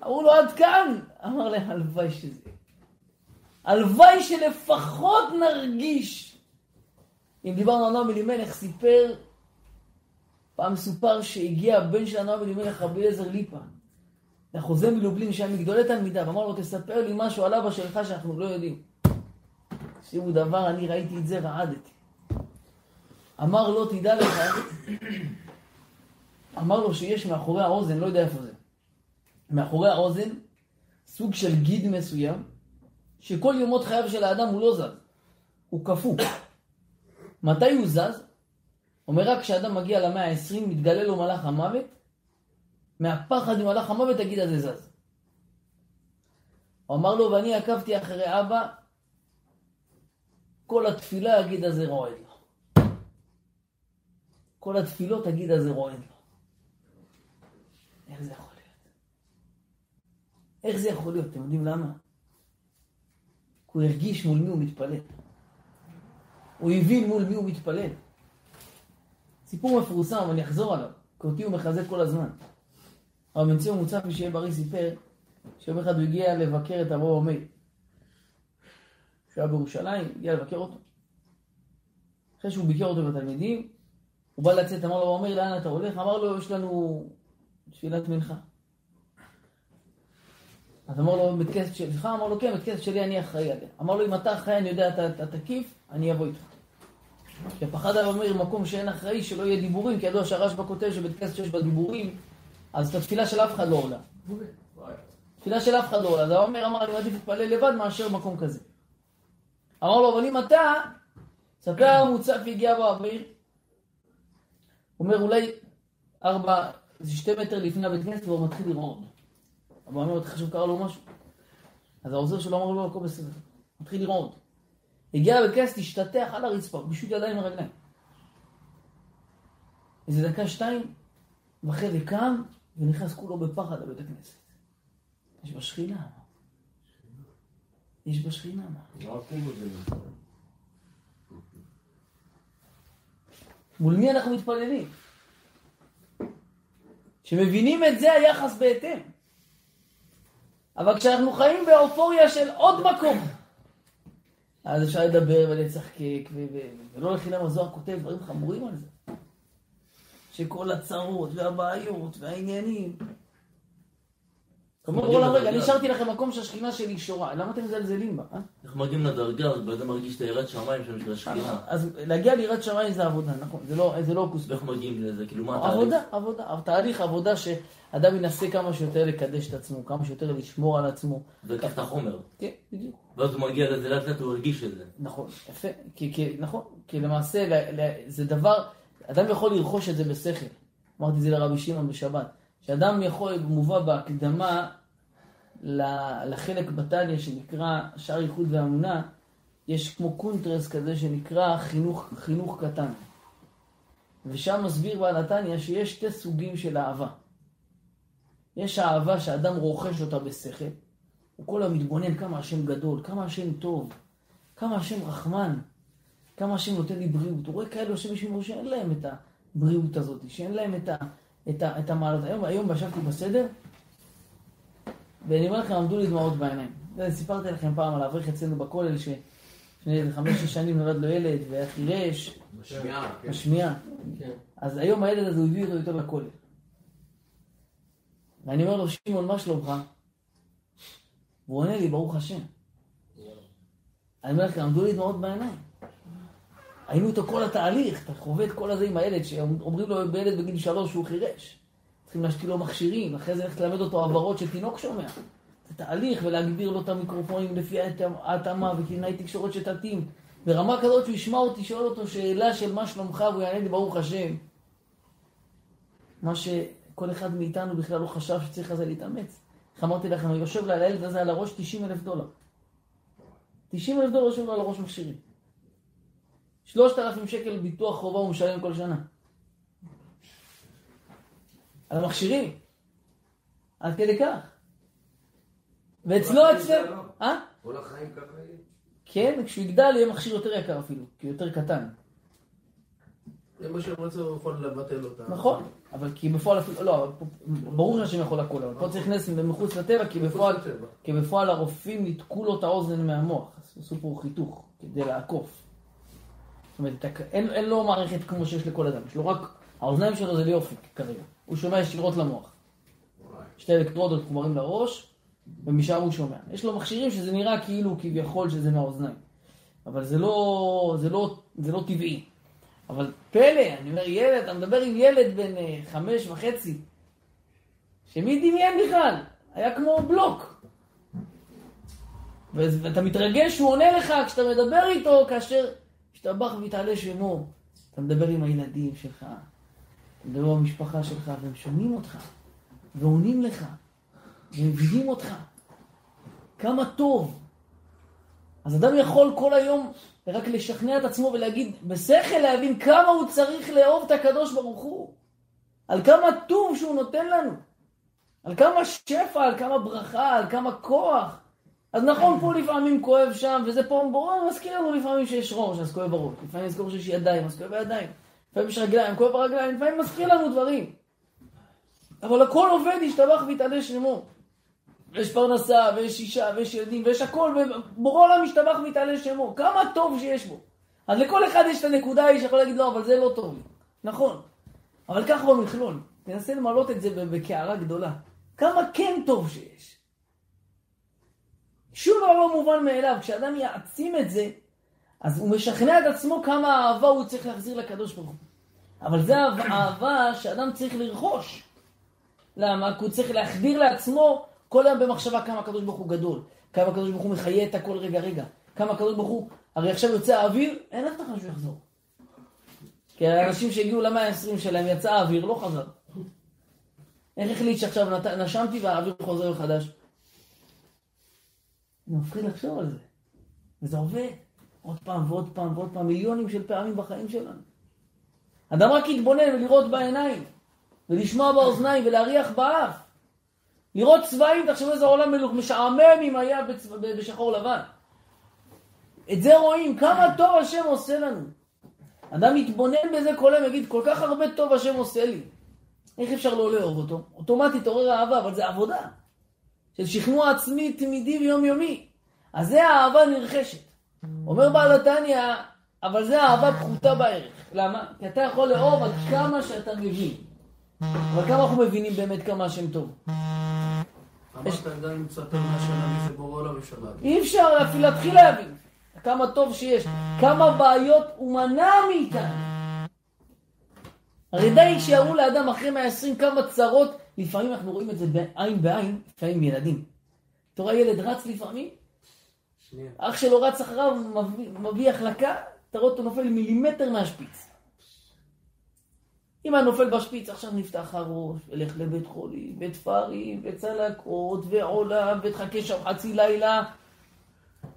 אמרו לו עד כאן. אמר להם הלוואי שזה. הלוואי שלפחות נרגיש. אם דיברנו על נועם אלימלך, פעם סופר שהגיע הבן של נועם אלימלך, רבי אליעזר ליפא, לחוזה מלובלין שהיה מגדולי תלמידיו, אמר לו, תספר לי משהו על אבא שלך שאנחנו לא יודעים. שימו דבר, אני ראיתי את זה, רעדתי. אמר לו, תדע לך, אמר לו שיש מאחורי האוזן, לא יודע איפה זה, מאחורי האוזן, סוג של גיד מסוים, שכל יומות חייו של האדם הוא לא זז, הוא כפו. מתי הוא זז? אומר רק כשאדם מגיע ל120, מתגלה לו מלאך המוות, מהפחד ממלאך המוות הגיד הזה זז. הוא אמר לו, ואני עקבתי אחרי אבא, כל התפילה הגיד הזה רועד לו. כל התפילות הגיד הזה רועד לו. איך זה יכול להיות? איך זה יכול להיות? אתם יודעים למה? הוא הרגיש מול מי הוא מתפלל. הוא הבין מול מי הוא מתפלל. סיפור מפורסם, אני אחזור עליו, כי אותי הוא מחזק כל הזמן. אבל מנציון מוצפי שיהיה בריא סיפר, שיום אחד הוא הגיע לבקר את אבו עומי. שהוא היה בירושלים, הגיע לבקר אותו. אחרי שהוא ביקר אותו בתלמידים, הוא בא לצאת, אמר לו, הוא אומר, לאן אתה הולך? אמר לו, יש לנו תפילת מנחה. אז אמר לו, בית כנסת שלך? אמר לו, כן, בית כנסת שלי אני אחראי עליה. אמר לו, אם אתה אחראי, אני יודע, אתה תקיף, אני אבוא איתך. שפחד עליו אומר, מקום שאין אחראי, שלא יהיה דיבורים, כי ידוע שהרשב"א כותב שבית כנסת שיש בה דיבורים, אז את התפילה של אף אחד לא עולה. תפילה של אף אחד לא עולה. אז הוא אמר, אני מעדיף להתפלל לבד מאשר מקום כזה. אמר לו, אבל אם אתה, ספר מוצפי הגיע באוויר, הוא אומר, אולי 4 איזה 2 מטר לפני הבית כנסת והוא מתחיל לרעוד. אבא אומר, חשוב קרה לו משהו. אז העוזר שלו אמר לו, הכל בסדר. מתחיל לרעוד. הגיע לבית כנסת, השתטח על הרצפה, פשוט ידיים ורגליים. איזה דקה 2, ואחרי זה קם, ונכנס כולו בפחד לבית הכנסת. יש בשכינה. יש בשכינה. מול מי אנחנו מתפללים? שמבינים את זה היחס בהתאם. אבל כשאנחנו חיים באופוריה של עוד מקום, אז אפשר לדבר ולצחקק, ולא לחינם הזוהר כותב דברים חמורים על זה. שכל הצרות והבעיות והעניינים. כמו בעולם, רגע, אני השארתי לכם מקום שהשכינה שלי שורה. למה אתם מזלזלים בה? איך מגיעים לדרגה, אז באדם מרגיש את היראת שמיים שם של השכינה. אז להגיע ליראת שמיים זה עבודה, נכון. זה לא קוספי. ואיך מגיעים לזה? כאילו מה התהליך? עבודה. תהליך עבודה שאדם ינסה כמה שיותר לקדש את עצמו, כמה שיותר לשמור על עצמו. ולקח את החומר. כן, בדיוק. ואז הוא מגיע לזה, לאט לאט הוא הרגיש את זה. נכון, יפה. נכון, כי למעשה זה דבר, אדם יכול לרכוש את זה בשכל. אמרתי את זה לרבי שמעון בשבת. שאדם יכול, מובא בהקדמה לחלק בתניא שנקרא שער ייחוד ואמונה, יש כמו קונטרס כזה שנקרא חינוך קטן. ושם מסביר בעל התניא שיש 2 סוגים של אהבה. יש האהבה שאדם רוכש אותה בשכל, הוא כל המתבונן כמה השם גדול, כמה השם טוב, כמה השם רחמן, כמה השם נותן לי בריאות. הוא רואה כאלו השם ישמעו שאין להם את הבריאות הזאת, שאין להם את המעלות. היום ישבתי בסדר, ואני אומר לכם, עמדו לי דמעות בעיניים. סיפרתי לכם פעם על האברך אצלנו בכולל, שלפני 5-6 שנים נולד לו ילד, והיה חירש. משמיע. אז היום הילד הזה הוא הביא אותו יותר לכולל. ואני אומר לו, שמעון, מה שלומך? והוא עונה לי, ברוך השם. אני אומר לכם, עמדו לי דמעות בעיניים. היינו איתו כל התהליך, אתה חווה את כל הזה עם הילד, שאומרים לו בילד בגיל 3 שהוא חירש. צריכים להשתיל לו מכשירים, אחרי זה הולכת ללמד אותו עברות שתינוק שומע. זה תהליך, ולהגביר לו את המיקרופונים לפי ההתאמה וקלינאי תקשורת שתתאים. ברמה כזאת שהוא ישמע אותי, שואל אותו שאלה של מה שלומך, והוא יענה לי ברוך השם. מה שכל אחד מאיתנו בכלל לא חשב שצריך לזה להתאמץ. איך אמרתי לכם, אני יושב לה לילד הזה על הראש $90,000. $90,000 יושב לו על הראש מכשירים. 3,000 שקל ביטוח חובה הוא משלם כל שנה. על המכשירים. עד כדי כך. ואצלו כל החיים ככה יהיה? כן, כשהוא יגדל יהיה מכשיר יותר יקר אפילו, כי יותר קטן. זה מה שהם רצו, הוא יכול לבטל אותה. נכון, אבל כי בפועל אפילו, לא, ברור שהשם יכול הכל, אבל פה צריך להכנס מחוץ לטבע, כי בפועל הרופאים ניתקו לו את האוזן מהמוח, עשו פה חיתוך כדי לעקוף. זאת אומרת, אין לו מערכת כמו שיש לכל אדם, יש לו רק, האוזניים שלו זה ליופי כרגע, הוא שומע ישירות למוח. 2 אלקטרודות חומרים לראש, ומשם הוא שומע. יש לו מכשירים שזה נראה כאילו כביכול שזה מהאוזניים, אבל זה לא טבעי. אבל פלא, אני אומר ילד, אתה מדבר עם ילד בן 5.5, שמי דמיין בכלל? היה כמו בלוק. ואתה מתרגש שהוא עונה לך כשאתה מדבר איתו, כאשר השתבח והתעלה שמו. אתה מדבר עם הילדים שלך, אתה מדבר במשפחה שלך, והם שומעים אותך, ועונים לך, ומבינים אותך. כמה טוב. אז אדם יכול כל היום רק לשכנע את עצמו ולהגיד, בשכל להבין כמה הוא צריך לאהוב את הקדוש ברוך הוא. על כמה טוב שהוא נותן לנו. על כמה שפע, על כמה ברכה, על כמה כוח. אז נכון, פה לפעמים כואב שם, וזה פה בורא, מזכיר לנו לפעמים שיש ראש, אז כואב הראש. לפעמים מזכיר שיש ידיים, אז כואב הידיים. לפעמים יש רגליים, כואב הרגליים, לפעמים מזכיר לנו דברים. אבל הכל עובד, ישתבח ויתעלה שמו. ויש פרנסה, ויש אישה, ויש ילדים, ויש הכל, ובורא עולם משתבח ויתעלה שמו. כמה טוב שיש בו. אז לכל אחד יש את הנקודה היא שיכול להגיד, לא, אבל זה לא טוב לי. נכון. אבל ככה במכלול. תנסה למלות את זה בקערה גדולה. כמה כן טוב שיש. שום דבר לא מובן מאליו. כשאדם יעצים את זה, אז הוא משכנע את עצמו כמה אהבה הוא צריך להחזיר לקדוש ברוך הוא. אבל זה אהבה שאדם צריך לרכוש. למה? כי הוא צריך להחדיר לעצמו כל היום במחשבה כמה הקדוש ברוך הוא גדול, כמה הקדוש ברוך הוא מחיה את הכל רגע, כמה הקדוש ברוך הוא, הרי עכשיו יוצא האוויר, אין לך תחת שהוא יחזור. כי האנשים שהגיעו ל120 שלהם יצא האוויר, לא חזר. איך החליט שעכשיו נשמתי והאוויר חוזר מחדש? אני מפחיד לחשוב על זה. וזה עובד. עוד פעם ועוד פעם ועוד פעם, מיליונים של פעמים בחיים שלנו. אדם רק יתבונן ולראות בעיניים, ולשמוע באוזניים ולהריח באף. לראות צבעים, תחשבו איזה עולם משעמם אם היה בשחור לבן. את זה רואים, כמה טוב השם עושה לנו. אדם יתבונן בזה כל היום, יגיד, כל כך הרבה טוב השם עושה לי. איך אפשר לא לאהוב אותו? אוטומטית עורר אהבה, אבל זה עבודה. של שכנוע עצמי תמידי ויומיומי. אז זה האהבה נרכשת. אומר בעל התניא, אבל זה האהבה פחותה בערך. למה? כי אתה יכול לאהוב עד כמה שאתה מבין. אבל כמה אנחנו מבינים באמת כמה השם טוב? אמרת גם אם קצת מה שנה מזה בורא עולם אפשר להבין. אי אפשר להתחיל להבין. כמה טוב שיש. כמה בעיות הוא מנע מאיתנו. הרי די שיראו לאדם אחרי 120 כמה צרות, לפעמים אנחנו רואים את זה בעין בעין, לפעמים ילדים. אתה רואה ילד רץ לפעמים? אח שלו רץ אחריו, מביא החלקה, אתה רואה אותו נופל מילימטר מהשפיץ. אם אני נופל בשפיץ, עכשיו נפתח הראש, ולך לבית חולים, ותפרים, וצלקות, ועולה, ותחכה שם חצי לילה.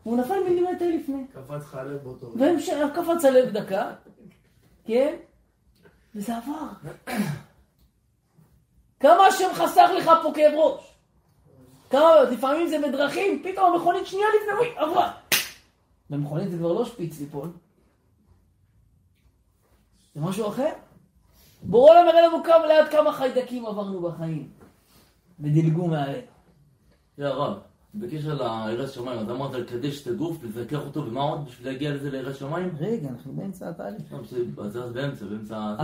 הוא נפל מילימטר לפני. קפץ לך הלב באותו. קפץ הלב דקה, כן? וזה עבר. כמה השם חסך לך פה כאב ראש. לפעמים זה בדרכים, פתאום המכונית שנייה לפני, עברה. במכונית זה כבר לא שפיץ ליפול. זה משהו אחר. בורא עולם מראה לנו ליד כמה חיידקים עברנו בחיים. ודילגו מעלינו. יא רב, בקשר ליראת שמיים, אז אמרת לקדש את הגוף, לזכח אותו, ומה עוד בשביל להגיע לזה ליראת שמיים? רגע, אנחנו באמצע התהליך. אז באמצע.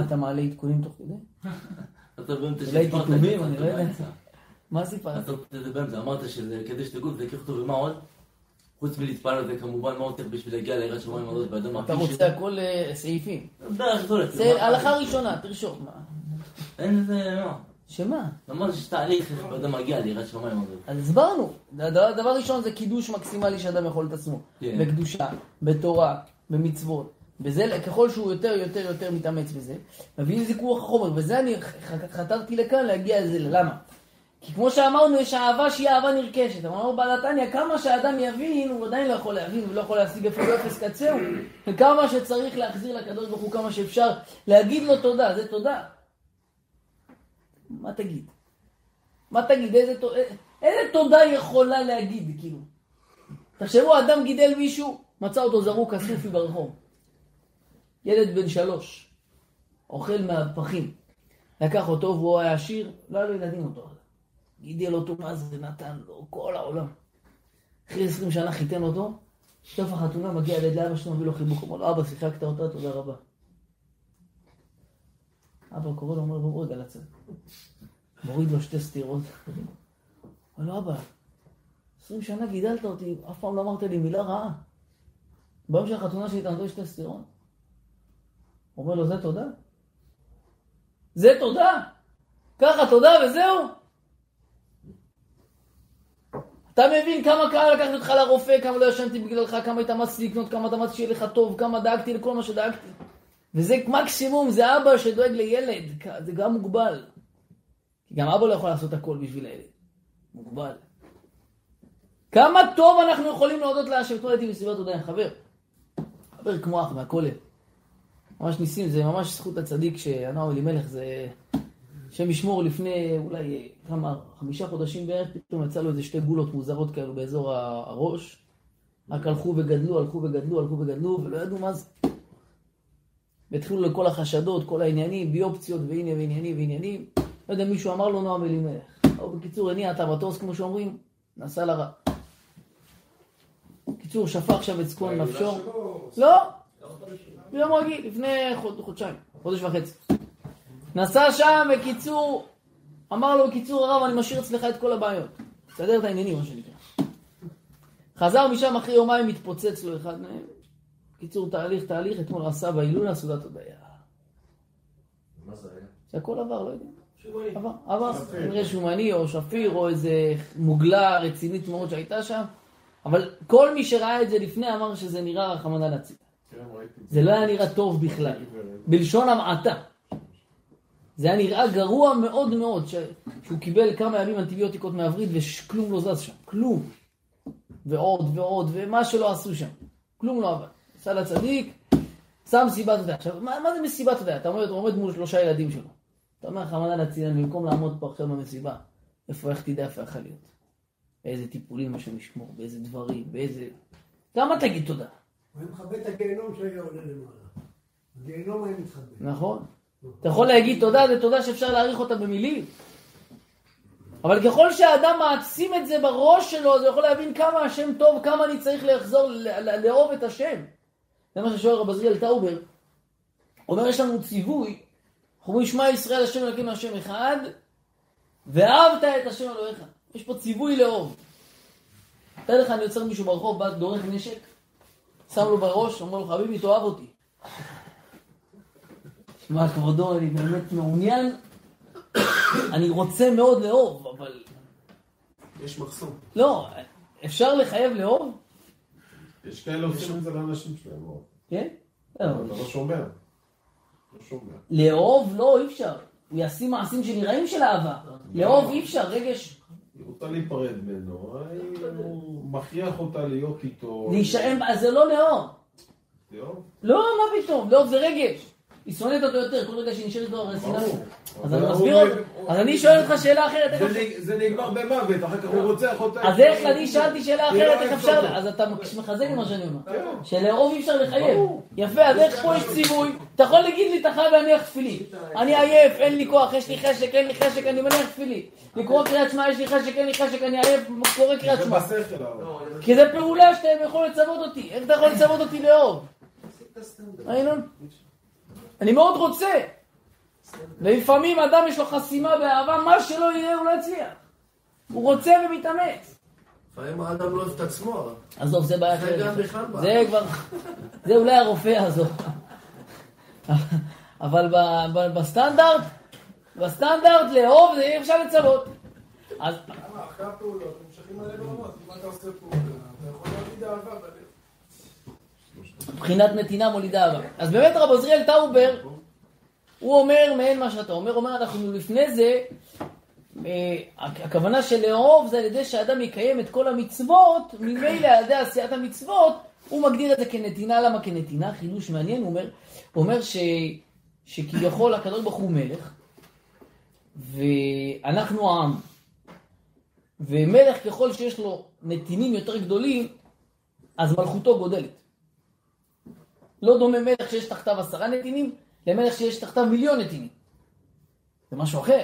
אתה מעלה עדכונים תוך כדי? אתה באמצע אולי תיתומים, אני לא יודע. מה סיפרת? אתה באמצע, אמרת שלקדש את הגוף, לזכח אותו, ומה עוד? חוץ מלהתפעל על זה כמובן, מה עוד צריך בשביל להגיע ליראת שמיים הזאת באדם אתה רוצה הכל סעיפים. זה הלכה ראשונה, תרשום. אין לזה, מה? שמה? אמרת שיש תהליך איך באדם מגיע ליראת שמיים הזאת. אז הסברנו. דבר ראשון זה קידוש מקסימלי שאדם יכול את עצמו. בקדושה, בתורה, במצוות. בזה, ככל שהוא יותר מתאמץ בזה, מביאים זיכוך החומר. וזה אני חתרתי לכאן להגיע לזה. למה? כי כמו שאמרנו, יש אהבה שהיא אהבה נרכשת. אמרנו בעל התניא, כמה שהאדם יבין, הוא עדיין לא יכול להבין, הוא לא יכול להשיג אפילו אפס קצהו. וכמה שצריך להחזיר לקדוש ברוך הוא, כמה שאפשר להגיד לו תודה, זה תודה. מה תגיד? מה תגיד? איזה תודה יכולה להגיד, כאילו? תחשבו, אדם גידל מישהו, מצא אותו זרוק אסופי ברחוב. ילד בן 3, אוכל מהפחים. לקח אותו והוא היה עשיר, לא היה לו ילדים אותו. גידל אותו, מה זה נתן לו, כל העולם. אחרי 20 שנה חיתן אותו, סוף החתונה מגיע ליד לאבא שלו, מביא לו חיבוק, אומר לו, אבא, שיחקת אותה, תודה רבה. אבא קורא לו, אומר, בוא רגע לצד. מוריד לו 2 סטירות. אומר לו, אבא, 20 שנה גידלת אותי, אף פעם לא אמרת לי מילה רעה. ביום של החתונה שלי תנתו 2 סטירות. הוא אומר לו, זה תודה? זה תודה? ככה תודה וזהו? אתה מבין כמה קהל לקחת אותך לרופא, כמה לא ישנתי בגללך, כמה התאמצתי לקנות, כמה התאמצתי שיהיה לך טוב, כמה דאגתי לכל מה שדאגתי. וזה מקסימום, זה אבא שדואג לילד, זה גם מוגבל. כי גם אבא לא יכול לעשות הכל בשביל הילד. מוגבל. כמה טוב אנחנו יכולים להודות להשם. תודה הייתי בסביבת תודה, חבר כמו אח מהכולל. ממש ניסים, זה ממש זכות הצדיק שענו אלימלך, זה שם ישמור לפני אולי 5 חודשים בערך, פתאום יצא לו איזה 2 גולות מוזרות כאלו באזור הראש. רק הלכו וגדלו, ולא ידעו מה זה. והתחילו לכל החשדות, כל העניינים, ביופציות ועניינים. לא יודע, מישהו אמר לו נועם אלימלך. או בקיצור, הניע את המטוס, כמו שאומרים, נסע לרע. בקיצור, שפך שם את צפון נפשו. לא! ביום רגיל, לפני חודשיים, חודש וחצי. נסע שם, בקיצור, אמר לו, בקיצור הרב, אני משאיר אצלך את כל הבעיות. תסדר את העניינים, מה שנקרא. חזר משם אחרי יומיים, מתפוצץ לו אחד מהם. בקיצור, תהליך, אתמול עשה בהילולה, סעודת הודיה. מה זה היה? זה הכל עבר, לא יודע. עבר, נראה שומני או שפיר או איזה מוגלה רצינית מאוד שהייתה שם. אבל כל מי שראה את זה לפני אמר שזה נראה רחמנא ליצלן. זה לא היה נראה טוב בכלל. בלשון המעטה. זה היה נראה גרוע מאוד מאוד, שהוא קיבל כמה ימים אנטיביוטיקות מהווריד וכלום לא זז שם, כלום. ועוד ועוד, ומה שלא עשו שם, כלום לא עבד. עשה לצדיק, שם מסיבת הודעה. עכשיו, מה זה מסיבת הודעה? אתה עומד מול 3 ילדים שלו. אתה אומר, חמדה לצילן, במקום לעמוד פה עכשיו במסיבה, איך תדע איפה יכול להיות? באיזה טיפולים השם ישמור, באיזה דברים, באיזה... כמה תגיד תודה? הוא מכבד את הגיהנום שהיה עולה למעלה. הגיהנום היה מתחבא. נכון. אתה יכול להגיד תודה, זה תודה שאפשר להעריך אותה במילים. אבל ככל שהאדם מעצים את זה בראש שלו, אז הוא יכול להבין כמה השם טוב, כמה אני צריך לחזור, לאהוב את השם. זה מה ששואל רב עזריאל טאובר. אומר, יש לנו ציווי, אנחנו אומרים, שמע ישראל השם אלוקינו השם אחד, ואהבת את השם אלוהיך. יש פה ציווי לאהוב. תראה לך, אני יוצר מישהו ברחוב, בא דורך נשק, שם לו בראש, אומר לו, חביבי, תאהב אותי. שמע, כבודו, אני באמת מעוניין, אני רוצה מאוד לאהוב, אבל... יש מחסום. לא, אפשר לחייב לאהוב? יש כאלה עושים את זה לאנשים שלהם. כן? לא שומר. לאהוב לא, אי אפשר. הוא יעשים מעשים שנראים של אהבה. לאהוב אי אפשר, רגש. היא רוצה להיפרד ממנו, הוא מכריח אותה להיות איתו. להישאם, אז זה לא לאהוב. לאהוב? לא, מה פתאום? לאהוב זה רגש. היא שונאת אותו יותר, כל רגע שהיא נשארת לו הרסינה. אז אני מסביר אותו. אז אני שואל אותך שאלה אחרת. זה נגמר במוות, אחר כך הוא רוצח אותה. אז איך אני שאלתי שאלה אחרת, איך אפשר? אז אתה מחזק ממה שאני אומר. שלאהוב אי אפשר לחייב. יפה, אז איך פה יש ציווי? אתה יכול להגיד לי, אתה חייב להניח תפילי. אני עייף, אין לי כוח, יש לי חשק, אין לי חשק, אני מניח תפילי. לקרוא קריאת שמע, יש לי חשק, אין לי חשק, אני עייף, קורא קריאת שמע. כי זה פעולה שאתה יכול לצוות אותי. איך אתה יכול לצוות אותי לאהוב? אני מאוד רוצה. ולפעמים אדם יש לו חסימה באהבה, מה שלא יהיה הוא לא יצליח. הוא רוצה ומתאמץ. לפעמים האדם לא אוהב את עצמו. עזוב, זה בעיה אחרת. זה גם בכלל בעיה. זה כבר, זה אולי הרופא הזאת. אבל בסטנדרט לאהוב זה אי אפשר לצוות. אז... אחרי הפעולות, נמשכים עליהם ברמות. אם אתה עושה פעולה, אתה יכול להגיד אהבה בלב. מבחינת נתינה מולידה אהבה. אז באמת רב עזריאל טאובר, הוא אומר מעין מה שאתה אומר, אנחנו לפני זה, הכוונה של לאהוב זה על ידי שהאדם יקיים את כל המצוות, ממילא על ידי עשיית המצוות, הוא מגדיר את זה כנתינה. למה כנתינה? חידוש מעניין, הוא אומר שכביכול הקדוש ברוך הוא מלך, ואנחנו העם, ומלך ככל שיש לו נתינים יותר גדולים, אז מלכותו גודלת. לא דומה מלך שיש תחתיו 10 נתינים, למלך שיש תחתיו 1,000,000 נתינים. זה משהו אחר.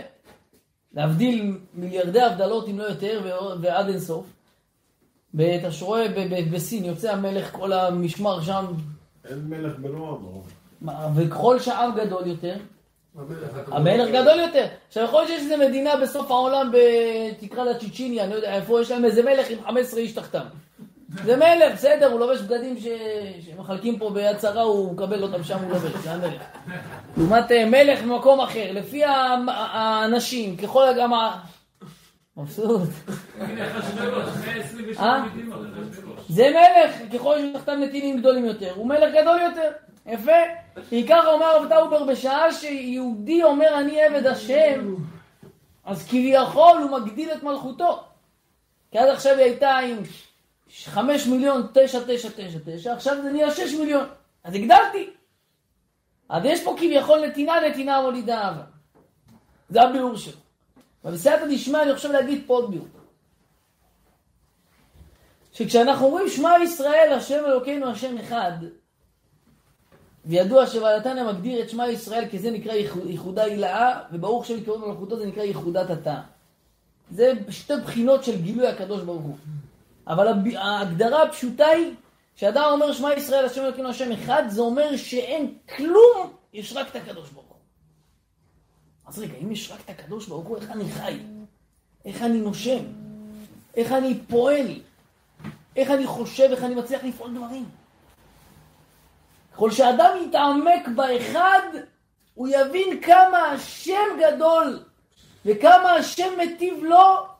להבדיל מיליארדי הבדלות, אם לא יותר, ועד אינסוף. אתה שרואה בסין, יוצא המלך, כל המשמר שם. אין מלך בלועם. וככל שהעם גדול יותר, המלך גדול יותר. עכשיו יכול להיות שיש איזו מדינה בסוף העולם, תקרא לה צ'יצ'יניה, אני יודע איפה, יש להם איזה מלך עם 15 איש תחתם. זה מלך, בסדר, הוא לובש בגדים שמחלקים פה ביד שרה, הוא מקבל אותם שם, הוא לובש, זה המלך. לעומת מלך במקום אחר, לפי האנשים, ככל גם מבסוט. זה מלך, ככל שתחתם נתינים גדולים יותר, הוא מלך גדול יותר. יפה. בעיקר אומר רב טאובר, בשעה שיהודי אומר אני עבד השם, אז כביכול הוא מגדיל את מלכותו. כי עד עכשיו היא הייתה עם 5,999,999, עכשיו זה נהיה 6 מיליון. אז הגדלתי. אז יש פה כביכול נתינה מולידה אהבה. זה הביאור שלו. ובסייעתא דשמיא אני חושב להגיד פה עוד ביאור. שכשאנחנו אומרים שמע ישראל השם אלוקינו השם אחד, וידוע שבעל התניא מגדיר את שמע ישראל כי זה נקרא ייחודה הילאה, וברוך שם יקראו מלכותו זה נקרא ייחודת התא. זה שתי בחינות של גילוי הקדוש ברוך הוא. אבל ההגדרה הפשוטה היא שאדם אומר שמע ישראל השם אלוקינו השם אחד, זה אומר שאין כלום, יש רק את הקדוש ברוך הוא. אז רגע, אם יש רק את הקדוש ברוך הוא, איך אני חי? איך אני נושם? איך אני פועל? איך אני חושב? איך אני מצליח לפעול דברים? ככל שאדם יתעמק באחד, הוא יבין כמה השם גדול וכמה השם מטיב לו.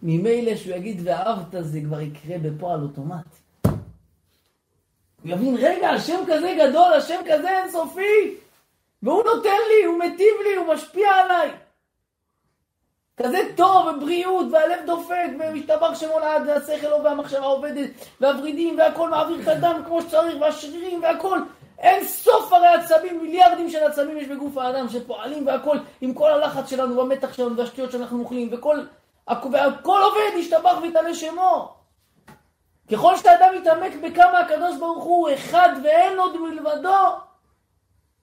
ממילא שהוא יגיד ואהבת זה כבר יקרה בפועל אוטומט. הוא יבין, רגע, השם כזה גדול, השם כזה אינסופי. והוא נותן לי, הוא מטיב לי, הוא משפיע עליי. כזה טוב, ובריאות, והלב דופק, ומשתבח שמו לעד, והשכל והמחשבה עובדת, והוורידים, והכל מעביר את הדם כמו שצריך, והשרירים, והכל. אין סוף הרי עצבים, מיליארדים של עצבים יש בגוף האדם שפועלים, והכל, עם כל הלחץ שלנו, והמתח שלנו, והשטויות שאנחנו אוכלים, והכל עובד, ישתבח ויתעלה שמו. ככל שאדם יתעמק בכמה הקדוש ברוך הוא אחד ואין עוד מלבדו,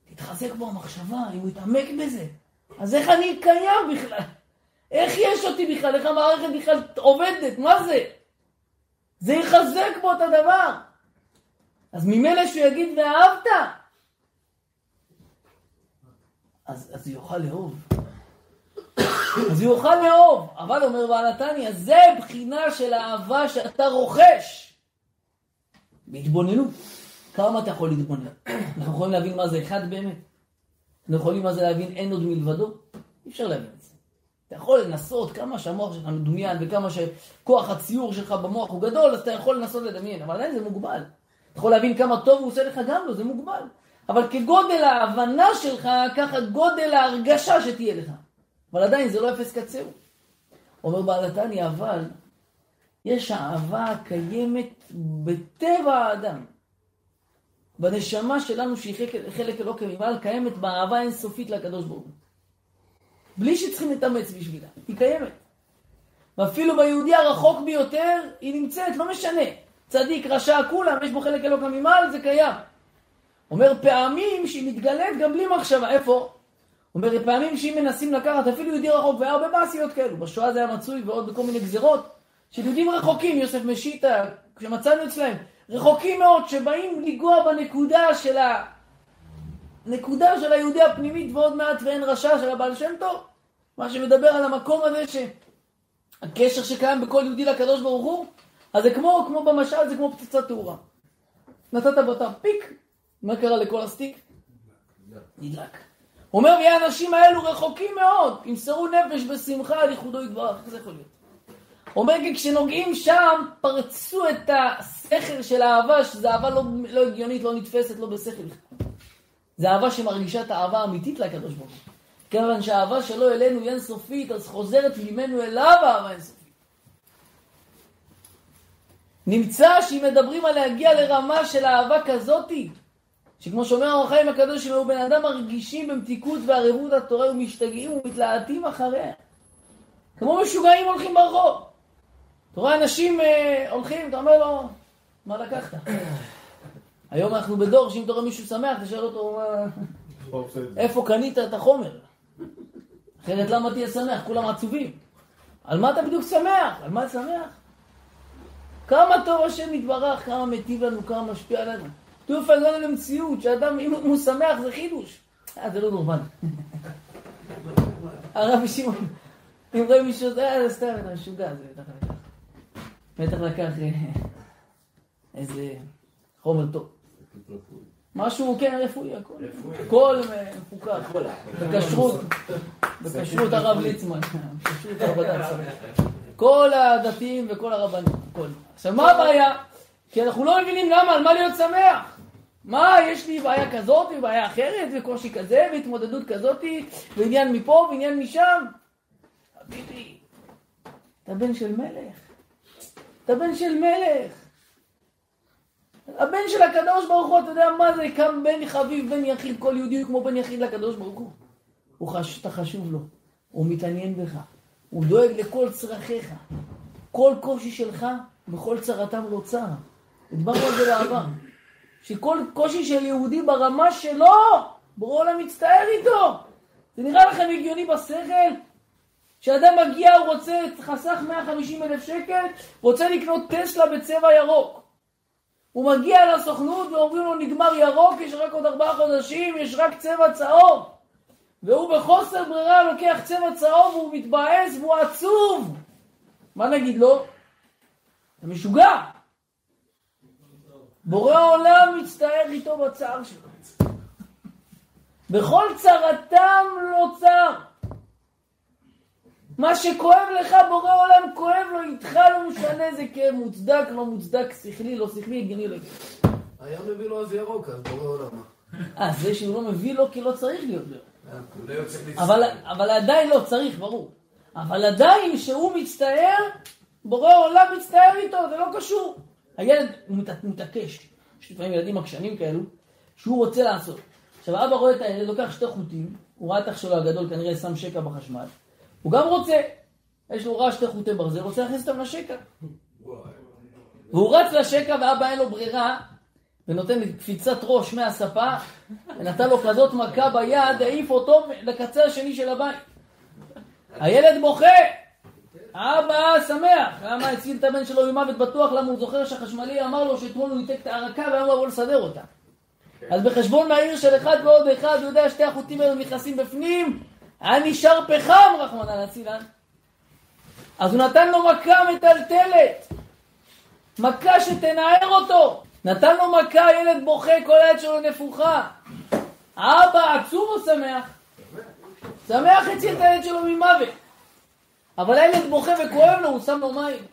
תתחזק בו המחשבה, אם הוא יתעמק בזה. אז איך אני קיים בכלל? איך יש אותי בכלל? איך המערכת בכלל עובדת? מה זה? זה יחזק בו את הדבר. אז ממילא שהוא יגיד ואהבת, אז הוא יוכל לאהוב. אז הוא יוכל לאהוב. אבל אומר בעל התניא, זה בחינה של האהבה שאתה רוכש. בהתבוננות. כמה אתה יכול להתבונן? אנחנו יכולים להבין מה זה אחד באמת? אנחנו יכולים מה זה להבין אין עוד מלבדו? אי אפשר להבין את זה. אתה יכול לנסות כמה שהמוח שלך מדומיין וכמה שכוח הציור שלך במוח הוא גדול, אז אתה יכול לנסות לדמיין, אבל עדיין זה מוגבל. אתה יכול להבין כמה טוב הוא עושה לך גם לא, זה מוגבל. אבל כגודל ההבנה שלך, ככה גודל ההרגשה שתהיה לך. אבל עדיין זה לא אפס קצהו. אומר בעל התניא, אבל יש אהבה קיימת בטבע האדם. בנשמה שלנו שהיא חלק אלוקי ממעל, קיימת באהבה אינסופית לקדוש ברוך הוא. בלי שצריכים להתאמץ בשבילה, היא קיימת. ואפילו ביהודי הרחוק ביותר, היא נמצאת, לא משנה. צדיק, רשע, כולם, יש בו חלק אלוקי ממעל, זה קיים. אומר פעמים שהיא מתגלית גם בלי מחשבה. איפה? אומר פעמים שהיא מנסים לקחת אפילו יהודי רחוק, והיה הרבה מעשיות כאלו. בשואה זה היה מצוי ועוד בכל מיני גזרות. של יהודים רחוקים, יוסף משיטה, כשמצאנו אצלהם, רחוקים מאוד, שבאים לגוע בנקודה של היהודי הפנימית, ועוד מעט ואין רשע של הבעל שם טוב. מה שמדבר על המקום הזה שהקשר שקיים בכל יהודי לקדוש ברוך הוא, אז זה כמו במשל, זה כמו פצצת תאורה. נתת באותה פיק, מה קרה לכל הסטיק? נדלק. הוא אומר, והאנשים האלו רחוקים מאוד, ימסרו נפש בשמחה על ייחודו יתברך. איך זה יכול להיות? הוא אומר, כשנוגעים שם, פרצו את השכל של האהבה, שזו אהבה לא הגיונית, לא נתפסת, לא בשכל. זה אהבה שמרגישה את האהבה האמיתית לקדוש ברוך הוא. כיוון שהאהבה שלו אלינו היא אינסופית, אז חוזרת ממנו אליו האהבה אינסופית. נמצא שאם מדברים על להגיע לרמה של אהבה כזאתי, שכמו שאומר האור החיים הקדוש שלו, בן אדם מרגישים במתיקות וערבות התורה ומשתגעים ומתלהטים אחריה. כמו משוגעים הולכים ברחוב. אתה רואה אנשים הולכים, אתה אומר לו, מה לקחת? היום אנחנו בדור שאם אתה רואה מישהו שמח, תשאל אותו, איפה קנית את החומר? אחרת למה תהיה שמח? כולם עצובים. על מה אתה בדיוק שמח? על מה שמח? כמה טוב השם יתברך, כמה מטיב לנו, כמה משפיע עלינו. תופע לנו למציאות, שאדם, אם הוא שמח זה חידוש. זה לא נורמלי. הרב שמעון, אם רואים מישהו, זה סתם, אתה משוגע, זה בטח לקח איזה חומר טוב. משהו, כן, רפואי, הכל מפוקח. בכשרות הרב ליצמן, בכשרות הרבדת. כל הדתיים וכל הרבנים, הכל. עכשיו, מה הבעיה? כי אנחנו לא מבינים למה, על מה להיות שמח. מה, יש לי בעיה כזאת ובעיה אחרת, וקושי כזה, והתמודדות כזאת, ועניין מפה ועניין משם. חביבי, אתה בן של מלך. אתה בן של מלך. הבן של הקדוש ברוך הוא, אתה יודע מה זה? קם בן חביב, בן יחיד, כל יהודי כמו בן יחיד לקדוש ברוך הוא. אתה חשוב לו, הוא מתעניין בך, הוא דואג לכל צרכיך. כל קושי שלך, בכל צרתם לא צר. הדברנו על זה בעבר. שכל קושי של יהודי ברמה שלו, בורא עולם מצטער איתו. זה נראה לכם הגיוני בשכל? כשאדם מגיע, הוא רוצה, חסך 150,000 שקל, רוצה לקנות טסלה בצבע ירוק. הוא מגיע לסוכנות ואומרים לו, נגמר ירוק, יש רק עוד 4 חודשים, יש רק צבע צהוב. והוא בחוסר ברירה לוקח צבע צהוב, והוא מתבאס והוא עצוב. מה נגיד לו? אתה משוגע. בורא עולם מצטער איתו בצער שלו. בכל צרתם לא צר. מה שכואב לך בורא עולם כואב לו, איתך לא משנה זה כאב מוצדק, לא מוצדק, שכלי, לא שכלי, הגיוני, לא הגיוני. היה מביא לו אז ירוק, אז בורא עולם. זה שהוא לא מביא לו כי לא צריך להיות לו. הוא לא יוצא להצטער. אבל עדיין לא צריך, ברור. אבל עדיין שהוא מצטער, בורא עולם מצטער איתו, זה לא קשור. הילד הוא מתעקש. יש לפעמים ילדים עקשנים כאלו, שהוא רוצה לעשות. עכשיו אבא רואה את הילד, לוקח 2 חוטים, הוא ראה את אח שלו הגדול, כנראה שם שקע בחשמל. הוא גם רוצה, יש לו ראה 2 חוטי ברזל, רוצה להכניס אותם לשקע. והוא רץ לשקע ואבא אין לו ברירה, ונותן קפיצת ראש מהספה, ונתן לו כזאת מכה ביד, העיף אותו לקצה השני של הבית. הילד בוכה, אבא שמח, למה הציל את הבן שלו ממוות בטוח, למה הוא זוכר שהחשמלי אמר לו שאתמול הוא ניתק את הרקה והיום הוא בוא לסדר אותה. אז בחשבון מהעיר של 1 ועוד 1, הוא יודע 2 החוטים האלו נכנסים בפנים, היה נשאר פחם רחמנא ליצלן. אז הוא נתן לו מכה מטלטלת, מכה שתנער אותו. נתן לו מכה, ילד בוכה, כל היד שלו נפוחה. אבא עצוב או שמח? שמח הציל את הילד שלו ממוות. אבל הילד בוכה וכואב לו, הוא שם לו מים.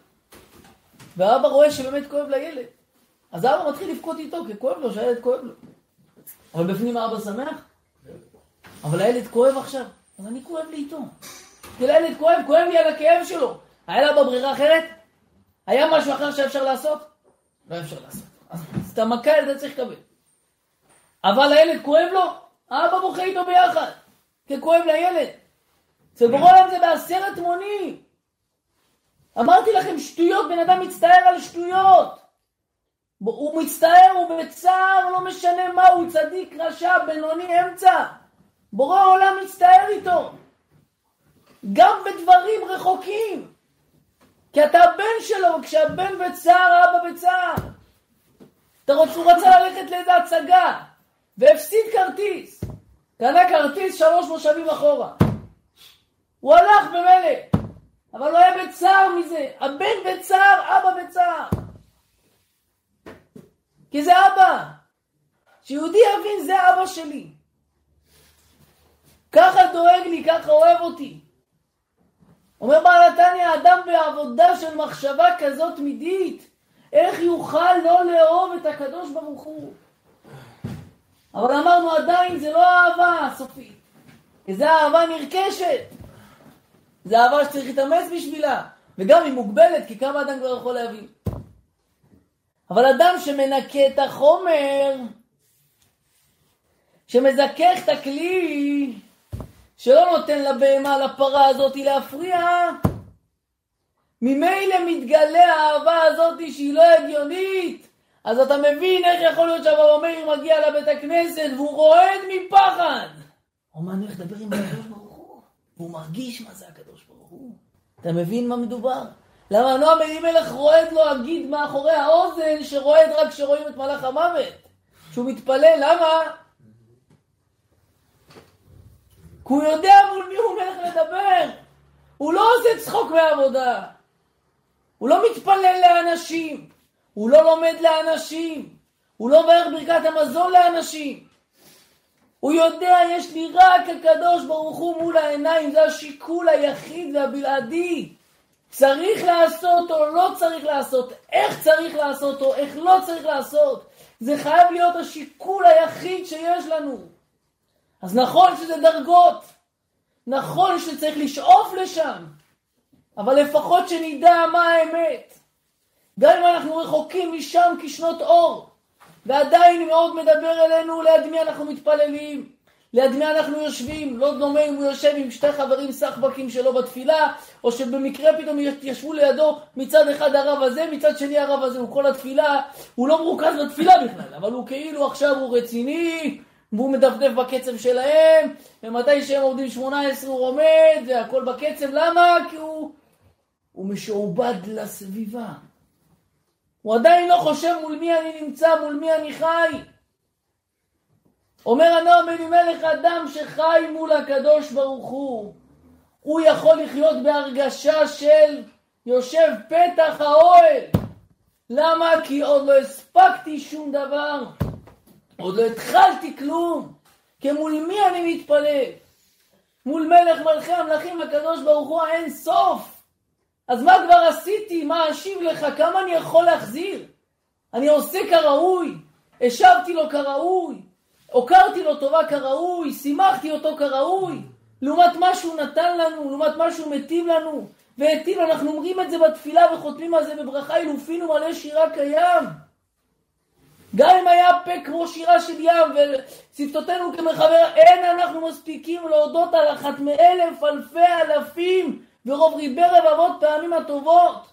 ואבא רואה שבאמת כואב לילד. אז אבא מתחיל לבכות איתו, כי כואב לו, שהילד כואב לו. אבל בפנים האבא שמח? אבל הילד כואב עכשיו. אז אני כואב לי איתו. כי לילד כואב לי על הכאב שלו. היה לאבא ברירה אחרת? היה משהו אחר שאפשר לעשות? לא אפשר לעשות. אז את המכה ילד צריך לקבל. אבל הילד כואב לו? האבא בוכה איתו ביחד. כי כואב לילד. אצל בורא עולם זה ב10 מונים. אמרתי לכם שטויות, בן אדם מצטער על שטויות. הוא מצטער, הוא בצער, לא משנה מה, הוא צדיק, רשע, בינוני, אמצע. בורא עולם מצטער איתו. גם בדברים רחוקים. כי אתה הבן שלו, כשהבן בצער, אבא בצער. הוא רצה ללכת לאיזה הצגה, והפסיד כרטיס. קנה כרטיס 3 מושבים אחורה. הוא הלך במלא, אבל הוא היה בצער מזה. הבן בצער, אבא בצער. כי זה אבא. שיהודי יבין, זה אבא שלי. ככה דואג לי, ככה אוהב אותי. אומר בעל התניא, האדם בעבודה של מחשבה כזאת תמידית, איך יוכל לא לאהוב את הקדוש ברוך הוא? אבל אמרנו עדיין זה לא אהבה סופית. כי זה אהבה נרכשת. זה אהבה שצריך להתאמץ בשבילה. וגם היא מוגבלת, כי כמה אדם כבר יכול להבין. אבל אדם שמנקה את החומר, שמזכך את הכלי, שלא נותן לבהמה, לפרה הזאת להפריע, ממילא מתגלה האהבה הזאת שהיא לא הגיונית. אז אתה מבין איך יכול להיות שהרב מאיר מגיע לבית הכנסת והוא רועד מפחד. הוא אומר, אני הולך לדבר עם הקדוש ברוך הוא. והוא מרגיש מה זה הקדוש ברוך הוא. אתה מבין מה מדובר? למה נועם אלימלך רועד לו הגיד מאחורי האוזן שרועד רק כשרואים את מלאך המוות? שהוא מתפלל, למה? כי הוא יודע מול מי הוא מלך לדבר. הוא לא עושה צחוק מהעבודה. הוא לא מתפלל לאנשים. הוא לא לומד לאנשים. הוא לא בערך ברכת המזון לאנשים. הוא יודע, יש לי רק הקדוש ברוך הוא מול העיניים. זה השיקול היחיד והבלעדי. צריך לעשות או לא צריך לעשות. איך צריך לעשות או איך לא צריך לעשות. זה חייב להיות השיקול היחיד שיש לנו. אז נכון שזה דרגות. נכון שצריך לשאוף לשם. אבל לפחות שנדע מה האמת. גם אם אנחנו רחוקים משם כשנות אור. ועדיין מאוד מדבר אלינו ליד מי אנחנו מתפללים. ליד מי אנחנו יושבים. לא דומה אם הוא יושב עם 2 חברים סחבקים שלו בתפילה. או שבמקרה פתאום ישבו לידו מצד אחד הרב הזה, מצד שני הרב הזה. הוא כל התפילה. הוא לא מרוכז בתפילה בכלל. אבל הוא כאילו עכשיו הוא רציני. והוא מדפדף בקצב שלהם. ומתי שהם עובדים 18 הוא עומד. והכל בקצב. למה? כי הוא משועבד לסביבה. הוא עדיין לא חושב מול מי אני נמצא, מול מי אני חי. אומר הנועם אלימלך, אדם שחי מול הקדוש ברוך הוא יכול לחיות בהרגשה של יושב פתח האוהל. למה? כי עוד לא הספקתי שום דבר. עוד לא התחלתי כלום. כי מול מי אני מתפלל? מול מלך מלכי המלכים הקדוש ברוך הוא אין סוף. אז מה כבר עשיתי? מה אשיב לך? כמה אני יכול להחזיר? אני עושה כראוי. השבתי לו כראוי. הוקרתי לו טובה כראוי, שימחתי אותו כראוי, לעומת מה שהוא נתן לנו, לעומת מה שהוא מטיב לנו, והטיב, אנחנו אומרים את זה בתפילה וחותמים על זה בברכה, אילופינו מלא שירה קיים. גם אם היה פה כמו שירה של ים ושפתותינו כמחבר, אין אנחנו מספיקים להודות על אחת מאלף אלפי אלפים ורוב ריבי רבבות פעמים הטובות.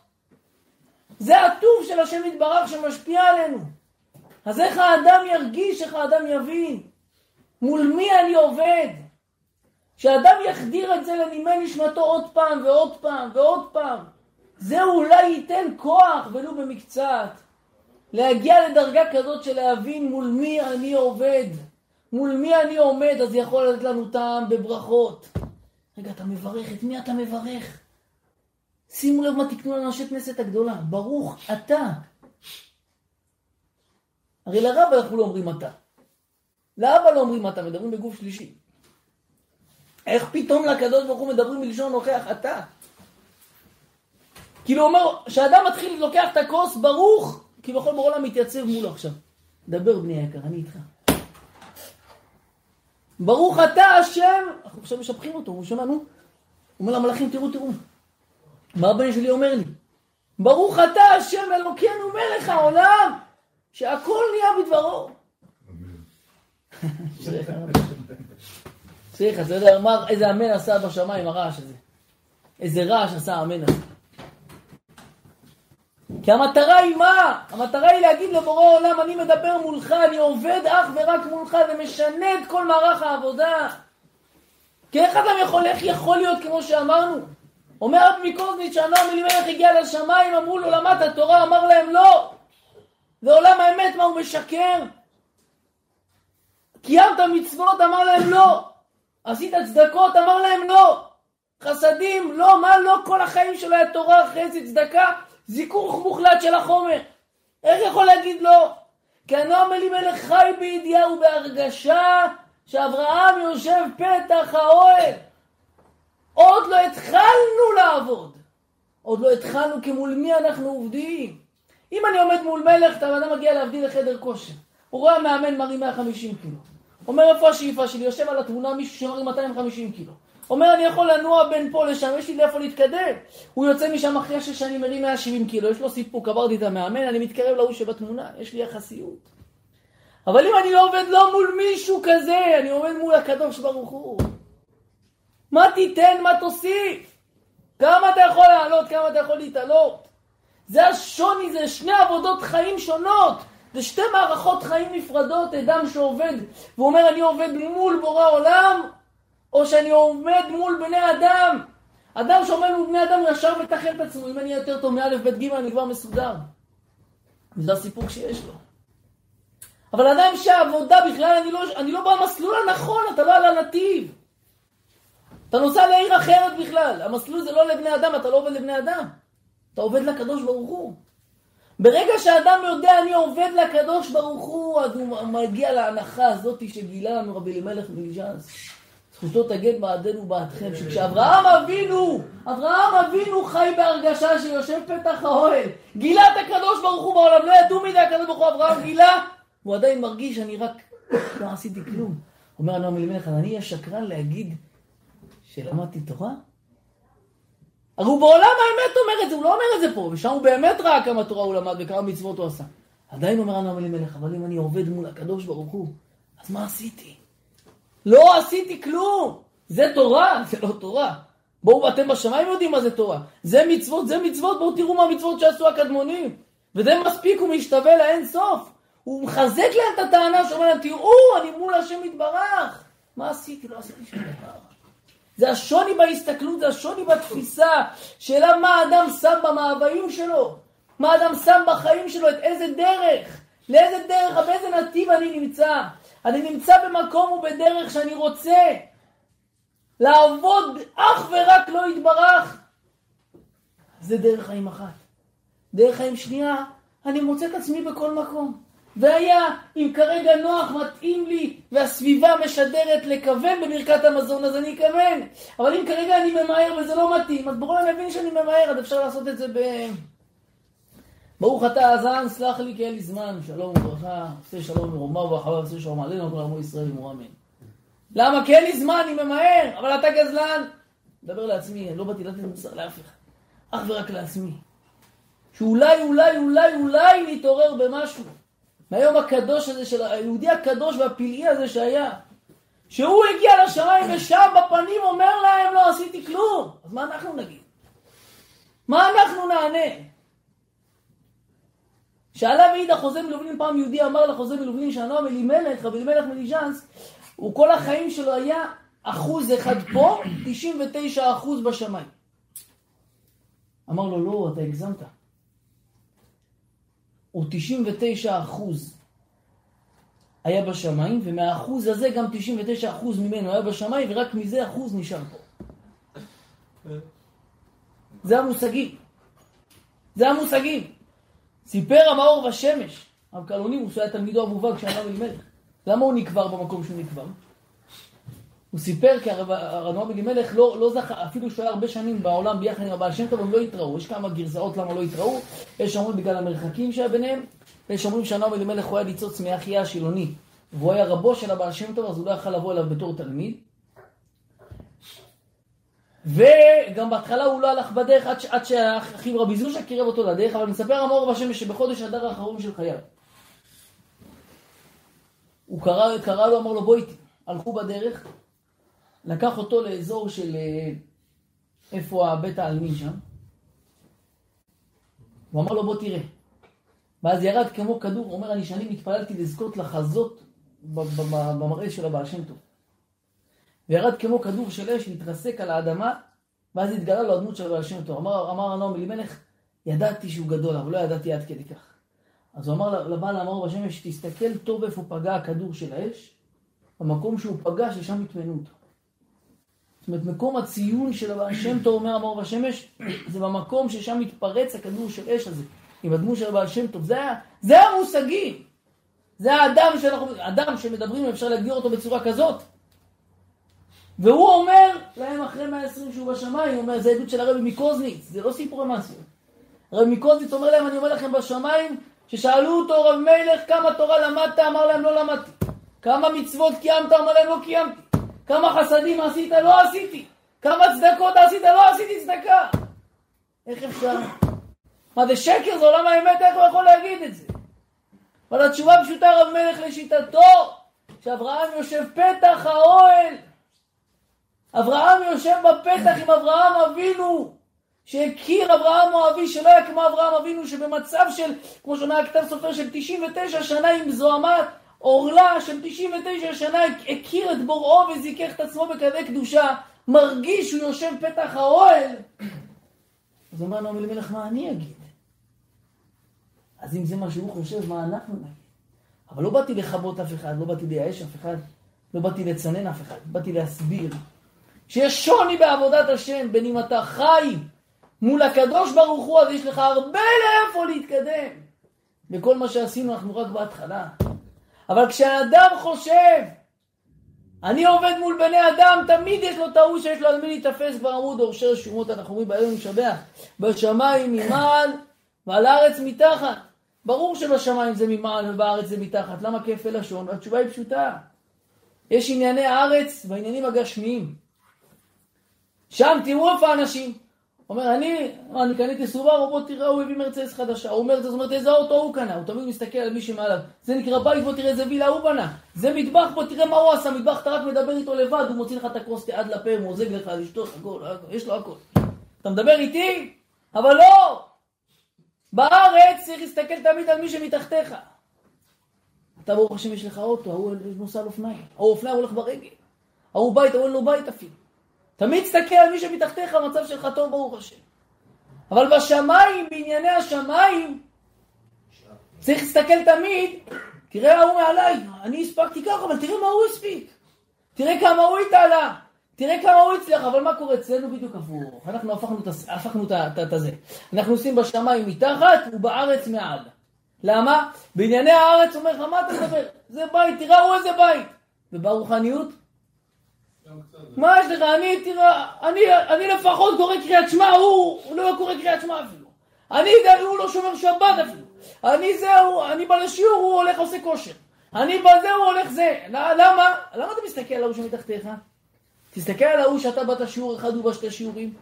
זה הטוב של השם יתברך שמשפיע עלינו. אז איך האדם ירגיש, איך האדם יבין? מול מי אני עובד? שהאדם יחדיר את זה לנימי נשמתו עוד פעם ועוד פעם ועוד פעם. זה אולי ייתן כוח ולו במקצת. להגיע לדרגה כזאת של להבין מול מי אני עובד. מול מי אני עומד, אז יכול לתת לנו טעם בברכות. רגע, אתה מברך, את מי אתה מברך? שימו לב מה תקנו לנו אנשי כנסת הגדולה. ברוך אתה. הרי לרב אנחנו לא אומרים אתה. לאבא לא אומרים אתה, מדברים בגוף שלישי. איך פתאום לקדוש ברוך הוא מדברים מלשון נוכח אתה? כאילו אומר, שהאדם מתחיל לוקח את הכוס ברוך, כי בכל בעולם מתייצב מולו עכשיו. דבר בני היקר, אני איתך. ברוך אתה השם, אנחנו עכשיו משבחים אותו, הוא שומע, נו. הוא אומר למלאכים, תראו. מה הבן שלי אומר לי? ברוך אתה השם אלוקינו מלך העולם, שהכל נהיה בדברו. צריך, אתה יודע, אמר איזה אמן עשה בשמיים הרעש הזה. איזה רעש עשה האמן הזה. כי המטרה היא מה? המטרה היא להגיד לבורא עולם, אני מדבר מולך, אני עובד אך ורק מולך, ומשנה את כל מערך העבודה. כי איך יכול להיות כמו שאמרנו? אומר רב מקוזניץ, שהנועם אלימלך הגיע לשמיים, אמרו לו, למדת התורה, אמר להם לא. ועולם האמת, מה הוא משקר? קיימת מצוות, אמר להם לא. עשית צדקות, אמר להם לא. חסדים, לא, מה לא? כל החיים שלו היה תורה, חסד, צדקה, זיכוך מוחלט של החומר. איך יכול להגיד לא? כי הנועם אלימלך חי בידיעה ובהרגשה שאברהם יושב פתח האוהל. עוד לא התחלנו לעבוד. עוד לא התחלנו כמול מי אנחנו עובדים. אם אני עומד מול מלך, אתה אדם מגיע להבדיל לחדר כושר. הוא רואה מאמן מרים 150 קילו. אומר איפה השאיפה שלי? יושב על התמונה מישהו שמרים 250 קילו. אומר אני יכול לנוע בין פה לשם, יש לי לאיפה להתקדם. הוא יוצא משם אחרי שאני מרים 170 קילו. יש לו סיפוק, עברתי את המאמן, אני מתקרב להוא שבתמונה. יש לי יחסיות. אבל אם אני לא עובד לא מול מישהו כזה, אני עובד מול הקדוש ברוך הוא. מה תיתן, מה תוסיף? כמה אתה יכול לעלות, כמה אתה יכול להתעלות? זה השוני, זה שני עבודות חיים שונות. זה שתי מערכות חיים נפרדות, אדם שעובד, והוא אומר אני עובד מול בורא עולם, או שאני עומד מול בני אדם. אדם שעומד מול בני אדם ישר מתחל את עצמו, אם אני יותר טוב מאלף בית ג' אני כבר מסודר. וזה הסיפוק שיש לו. אבל אדם שהעבודה בכלל, אני לא במסלול הנכון, אתה לא על הנתיב. אתה נוסע לעיר אחרת בכלל. המסלול זה לא לבני אדם, אתה לא עובד לבני אדם. אתה עובד לקדוש ברוך הוא. ברגע שהאדם יודע אני עובד לקדוש ברוך הוא, אז הוא מגיע להנחה הזאת שגילה לנו רבי אלימלך מליז'נסק. זכותו תגד בעדנו ובעדכם, שכשאברהם אבינו חי בהרגשה שיושב פתח האוהל, גילה את הקדוש ברוך הוא בעולם, לא ידעו מדי הקדוש ברוך הוא, אברהם גילה, הוא עדיין מרגיש אני רק לא עשיתי כלום. אומר הנועם אלימלך, אני אהיה שקרן להגיד שלמדתי תורה? הרי הוא בעולם האמת אומר את זה, הוא לא אומר את זה פה, ושם הוא באמת ראה כמה תורה הוא למד וכמה מצוות הוא עשה. עדיין אומר הנועם אלימלך, אבל אם אני עובד מול הקדוש ברוך הוא, אז מה עשיתי? לא עשיתי כלום. זה תורה? זה לא תורה. בואו, אתם בשמיים יודעים מה זה תורה. זה מצוות, בואו תראו מה המצוות שעשו הקדמונים. וזה מספיק, הוא משתווה לאין סוף. הוא מחזק להם את הטענה שאומר להם, תראו, אני מול השם יתברך. מה עשיתי? לא עשיתי שום דבר. זה השוני בהסתכלות, זה השוני בתפיסה. שאלה מה האדם שם במאוויים שלו. מה האדם שם בחיים שלו, את איזה דרך. לאיזה דרך, באיזה נתיב אני נמצא. אני נמצא במקום ובדרך שאני רוצה לעבוד אך ורק לא יתברך. זה דרך חיים אחת. דרך חיים שנייה, אני מוצא את עצמי בכל מקום. והיה, אם כרגע נוח, מתאים לי, והסביבה משדרת לכוון בברכת המזון, אז אני אכוון. אבל אם כרגע אני ממהר וזה לא מתאים, אז ברור אני מבין שאני ממהר, אז אפשר לעשות את זה ברוך אתה הזן, סלח לי כי אין לי זמן, שלום וברכה, עושה שלום ורומה וברכה, עושה שלום עלינו, כל עמו ישראל אמרו אמן. למה? כי אין לי זמן, אני ממהר, אבל אתה גזלן. מדבר לעצמי, אני לא באתי לתת מוסר לאף אחד, אך ורק לעצמי. שאולי נתעורר במשהו. מהיום הקדוש הזה של היהודי הקדוש והפלאי הזה שהיה, שהוא הגיע לשמיים ושם בפנים אומר להם לא עשיתי כלום. אז מה אנחנו נגיד? מה אנחנו נענה? שאלה ועיד החוזה מלובלין, פעם יהודי אמר לחוזה מלובלין שהנועם אלימלך, רבי אלימלך מליז'נסק, הוא כל החיים שלו היה 1% פה, 99% בשמיים. אמר לו לא, אתה הגזמת. הוא 99% היה בשמיים, ומהאחוז הזה גם 99% ממנו היה בשמיים, ורק מזה 1% נשאר פה. זה המושגים. זה המושגים. סיפר המאור בשמש, הרב קלונימוס, היה תלמידו המובהק של הרב אלימלך. למה הוא נקבר במקום שהוא נקבר? הוא סיפר כי הרב אלימלך לא זכה, אפילו שהוא היה הרבה שנים בעולם ביחד עם הבעל שם טוב, הם לא התראו. יש כמה גרסאות למה לא התראו. יש שאומרים בגלל המרחקים שהיה ביניהם, ויש שאומרים שהרב אלימלך הוא היה ניצוץ מאחיה השילוני, והוא היה רבו של הבעל שם טוב, אז הוא לא יכל לבוא אליו בתור תלמיד. וגם בהתחלה הוא לא הלך בדרך עד שהאחיו רבי זושה קירב אותו לדרך, אבל מספר המאור בשמש שבחודש אדר האחרון של חייו הוא קרא לו, אמר לו בוא איתי. הלכו בדרך, לקח אותו לאזור של איפה בית העלמין שם, הוא אמר לו בוא תראה. ואז ירד כמו כדור, הוא אומר אני שנים התפללתי לזכות לחזות במראה של הבעל שם טוב, וירד כמו כדור של אש, להתרסק על האדמה, ואז התגלה לו הדמות של הבעל שם טוב. אמר הנועם אלימלך, ידעתי שהוא גדול, אבל לא ידעתי עד כדי כך. אז הוא אמר לבעל המאור בשמש, תסתכל טוב איפה פגע הכדור של האש, במקום שהוא פגע ששם התמנו אותו. זאת אומרת, מקום הציון של הבעל שם טוב, אומר המאור בשמש, זה במקום ששם מתפרץ הכדור של אש הזה, עם הדמות של הבעל שם טוב. זה המושגים. זה האדם שמדברים, אפשר להגדיר אותו בצורה כזאת. והוא אומר להם אחרי 120 שהוא בשמיים, הוא אומר, זה עדות של הרבי מקוזניץ, זה לא סיפורי מעשיות. הרבי מקוזניץ אומר להם, אני אומר לכם בשמיים, ששאלו אותו רב מלך, כמה תורה למדת? אמר להם, לא למדתי. כמה מצוות קיימת? אמר להם, לא קיימתי. כמה חסדים עשית? לא עשיתי. כמה צדקות עשית? לא עשיתי צדקה. איך אפשר? מה זה שקר? זה עולם האמת, איך הוא יכול להגיד את זה? אבל התשובה פשוטה, רב מלך לשיטתו, שאברהם יושב פתח האוהל, אברהם יושב בפתח עם אברהם אבינו, שהכיר אברהם אבי, שלא היה כמו אברהם אבינו, שבמצב של, כמו שאומר הכתב סופר, של 99 שנה עם זוהמת אורלה, של 99 שנה הכיר את בוראו וזיכך את עצמו בכדי קדושה, מרגיש שהוא יושב פתח האוהל. אז אומר נועם אלימלך, מה אני אגיד? אז אם זה מה שהוא חושב, מה אנחנו נגיד? אבל לא באתי לחבות אף אחד, לא באתי לייאש אף אחד, לא באתי לצנן אף אחד, באתי להסביר שיש שוני בעבודת השם, בין אם אתה חי מול הקדוש ברוך הוא, אז יש לך הרבה לאיפה להתקדם. בכל מה שעשינו אנחנו רק בהתחלה. אבל כשהאדם חושב, אני עובד מול בני אדם, תמיד יש לו טעות שיש לו על מי להתאפס. כבר אמרו דורשי רשומות, אנחנו אומרים בעליון משבח, בשמיים ממעל ועל הארץ מתחת. ברור שבשמיים זה ממעל ובארץ זה מתחת. למה כפל לשון? התשובה היא פשוטה. יש ענייני הארץ והעניינים הגשמיים. שם תראו איפה האנשים. אומר, אני קניתי סובארו, בוא תראה, הוא הביא מרצדס חדשה. הוא אומר, זאת אומרת, איזה אוטו הוא קנה. הוא תמיד מסתכל על מי שמעליו. זה נקרא בית, בוא תראה איזה וילה הוא בנה. זה מטבח, בוא תראה מה הוא עשה. מטבח, אתה רק מדבר איתו לבד, הוא מוציא לך את הקרוסטי עד לפה, הוא מוזג לך, לשתות, הכל, יש לו הכל. אתה מדבר איתי? אבל לא! בארץ צריך להסתכל תמיד על מי שמתחתיך. אתה ברוך השם יש לך אוטו, הוא נוסע על אופניים. או אופניים הולך ברגל. הוא בית, הוא אין לו בית אפילו. תמיד תסתכל על מי שמתחתיך, המצב שלך טוב ברוך השם. אבל בשמיים, בענייני השמיים, צריך להסתכל תמיד, תראה הוא מעליי, אני הספקתי ככה, אבל תראה מה הוא הספיק. תראה כמה הוא התעלה. תראה כמה הוא הצליח, אבל מה קורה אצלנו בדיוק הפוך? אנחנו הפכנו את זה. אנחנו עושים בשמיים מתחת ובארץ מעל. למה? בענייני הארץ אומר לך, מה אתה מדבר? זה בית, תראה הוא איזה בית. וברוחניות? מה יש לך? אני לפחות קורא קריאת שמע, הוא לא קורא קריאת שמע אפילו. הוא לא שומר שבת אפילו. אני בא לשיעור, הוא הולך עושה כושר. אני בזה, הוא הולך זה. למה? למה אתה מסתכל על ההוא שמתחתיך? תסתכל על ההוא שאתה באת שיעור אחד ובא 2 שיעורים.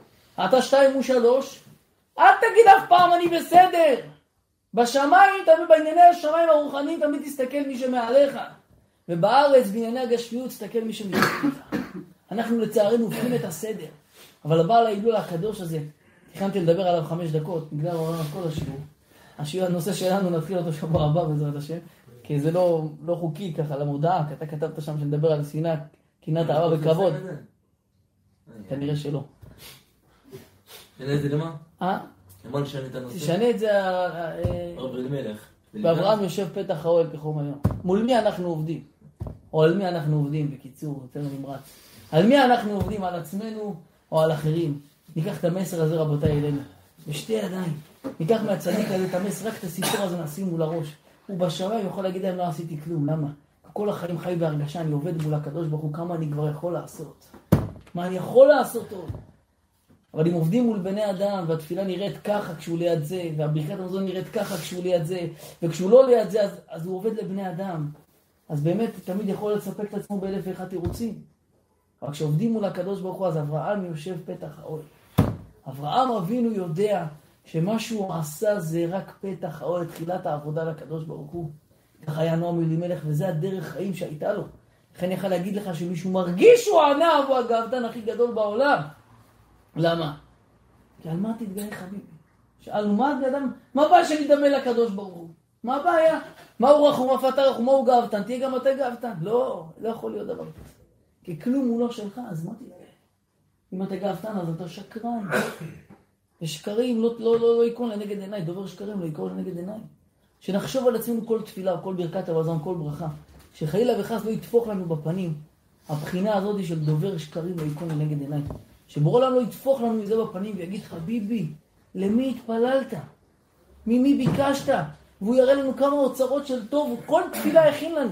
אתה 2 הוא 3. אל תגיד אף פעם אני בסדר. בשמיים, תמיד בענייני השמיים הרוחניים, תמיד תסתכל מי שמעליך. ובארץ, בענייני הגשמיות, תסתכל מי שמתחתיך. אנחנו לצערנו הופכים את הסדר. אבל הבעל ההילול הקדוש הזה, תכננתי לדבר עליו 5 דקות, בגלל כל השיעור. הנושא שלנו נתחיל אותו שבוע הבא בעזרת השם, כי זה לא חוקי ככה למודעה, כי אתה כתבת שם שנדבר על שנאה, קנאת אהבה וכבוד. כנראה שלא. תשנה את זה למה? למה נשנה את הנושא? תשנה את זה רב אלימלך. ואברהם יושב פתח האוהל כחום היום. מול מי אנחנו עובדים? או על מי אנחנו עובדים, בקיצור, יותר נמרץ. על מי אנחנו עובדים? על עצמנו או על אחרים? ניקח את המסר הזה רבותיי אלינו. בשתי ידיים. ניקח מהצדיק הזה את המסר, רק את הסיפור הזה נשים מול הראש. הוא בשמיים יכול להגיד להם לא עשיתי כלום. למה? כל החיים חי בהרגשה, אני עובד מול הקדוש ברוך הוא, כמה אני כבר יכול לעשות. מה אני יכול לעשות עוד? אבל אם עובדים מול בני אדם, והתפילה נראית ככה כשהוא ליד זה, והברכת המזון נראית ככה כשהוא ליד זה, וכשהוא לא ליד זה, אז הוא עובד לבני אדם. אז באמת תמיד יכול לספק את עצמו באלף ואחד תירוצים. אבל כשעובדים מול הקדוש ברוך הוא, אז אברהם יושב פתח האוהל. אברהם אבינו יודע שמה שהוא עשה זה רק פתח האוהל, תחילת העבודה לקדוש ברוך הוא. כך היה נועם אלימלך, וזה הדרך חיים שהייתה לו. לכן יכול להגיד לך שמישהו מרגיש שהוא ענה, הוא הגאוותן הכי גדול בעולם. למה? כי על מה תתגאה חביבי? שאלנו מה הבעיה שנדמה לקדוש ברוך הוא? מה הבעיה? מה הוא רחום, מה אתה רחום, מה הוא גאוותן? תהיה גם אתה גאוותן. לא יכול להיות דבר כזה. כי כלום הוא לא שלך, אז מה תתגאה? אם אתה גאוותן, אז אתה שקרן. ושקרים לא יקון לנגד עיניי, דובר שקרים לא יקון לנגד עיניי. שנחשוב על עצמנו כל תפילה, כל ברכת המזון, כל ברכה. שחלילה וחס לא יתפוך לנו בפנים. הבחינה הזאת של דובר שקרים לא יקון לנגד עיניי. שבורא עולם לא יתפוך לנו מזה בפנים ויגיד חביבי, למי התפללת? ממי ביקשת? והוא יראה לנו כמה אוצרות של טוב, כל תפילה הכין לנו.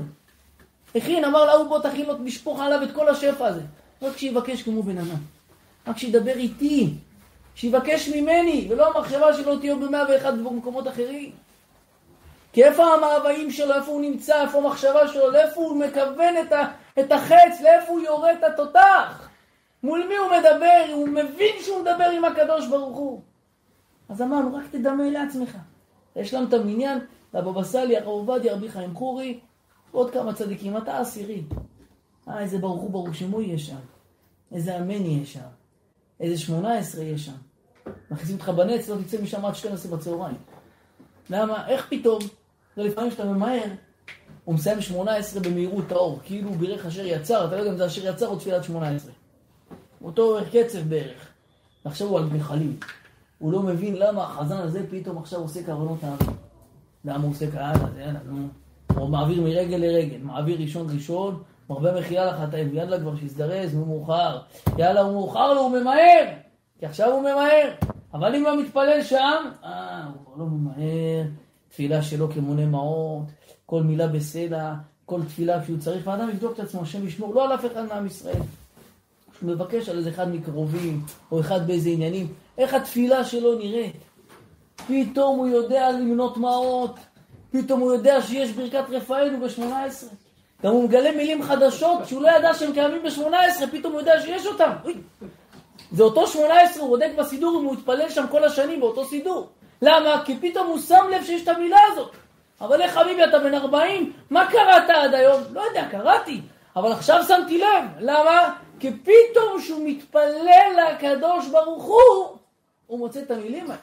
הכין, אמר לה, בוא תכין לו, תשפוך עליו את כל השפע הזה. רק שיבקש כמו בן אדם. רק שידבר איתי. שיבקש ממני, ולא המחשבה שלו תהיה ב101 במקומות אחרים. כי איפה המאוויים שלו, איפה הוא נמצא, איפה המחשבה שלו, לאיפה הוא מכוון את החץ, לאיפה הוא יורה את התותח. מול מי הוא מדבר, הוא מבין שהוא מדבר עם הקדוש ברוך הוא. אז אמרנו, רק תדמה לעצמך. יש לנו את המניין, לבבא סאלי, הרב עובדיה, רבי חיים חורי, עוד כמה צדיקים, אתה 10. איזה ברוך הוא ברוך שמו יש שם. איזה אמן יש שם. איזה 18 יש שם. מכניסים אותך בנץ, לא תצא משם עד 12 בצהריים. למה? איך פתאום? זה לפעמים שאתה ממהר, הוא מסיים 18 במהירות האור, כאילו הוא בירך אשר יצר, אתה לא יודע אם זה אשר יצר או תפילת 18. אותו קצב בערך. עכשיו הוא על מחלים. הוא לא מבין למה החזן הזה פתאום עכשיו עושה קרנות הארץ. למה הוא עושה כהלאה? זה יאללה, נו. הוא מעביר מרגל לרגל, מעביר ראשון, מרבה מחייה לחטאים, יאללה כבר שיזדרז, הוא מאוחר. יאללה, הוא מאוחר לו, הוא ממהר. כי עכשיו הוא ממהר. אבל אם הוא מתפלל שם, הוא כבר לא ממהר. תפילה שלו כמונה מעות, כל מילה בסלע, כל תפילה שהוא צריך, ואדם יבדוק את עצמו, השם ישמור, לא על אף אחד מעם ישראל. הוא מבקש על איזה אחד מקרובים, או אחד באיזה עניינים, איך התפילה שלו נראית. פתאום הוא יודע למנות מעות, פתאום הוא יודע שיש ברכת רפאנו ב-18. גם הוא מגלה מילים חדשות שהוא לא ידע שהם קיימים ב-18, פתאום הוא יודע שיש אותם. זה אותו 18, הוא בודק בסידור, אם הוא התפלל שם כל השנים באותו סידור. למה? כי פתאום הוא שם לב שיש את המילה הזאת. אבל איך חביבי, אתה בן 40? מה קראת עד היום? לא יודע, קראתי. אבל עכשיו שמתי לב. למה? כי פתאום שהוא מתפלל לקדוש ברוך הוא מוצא את המילים האלה.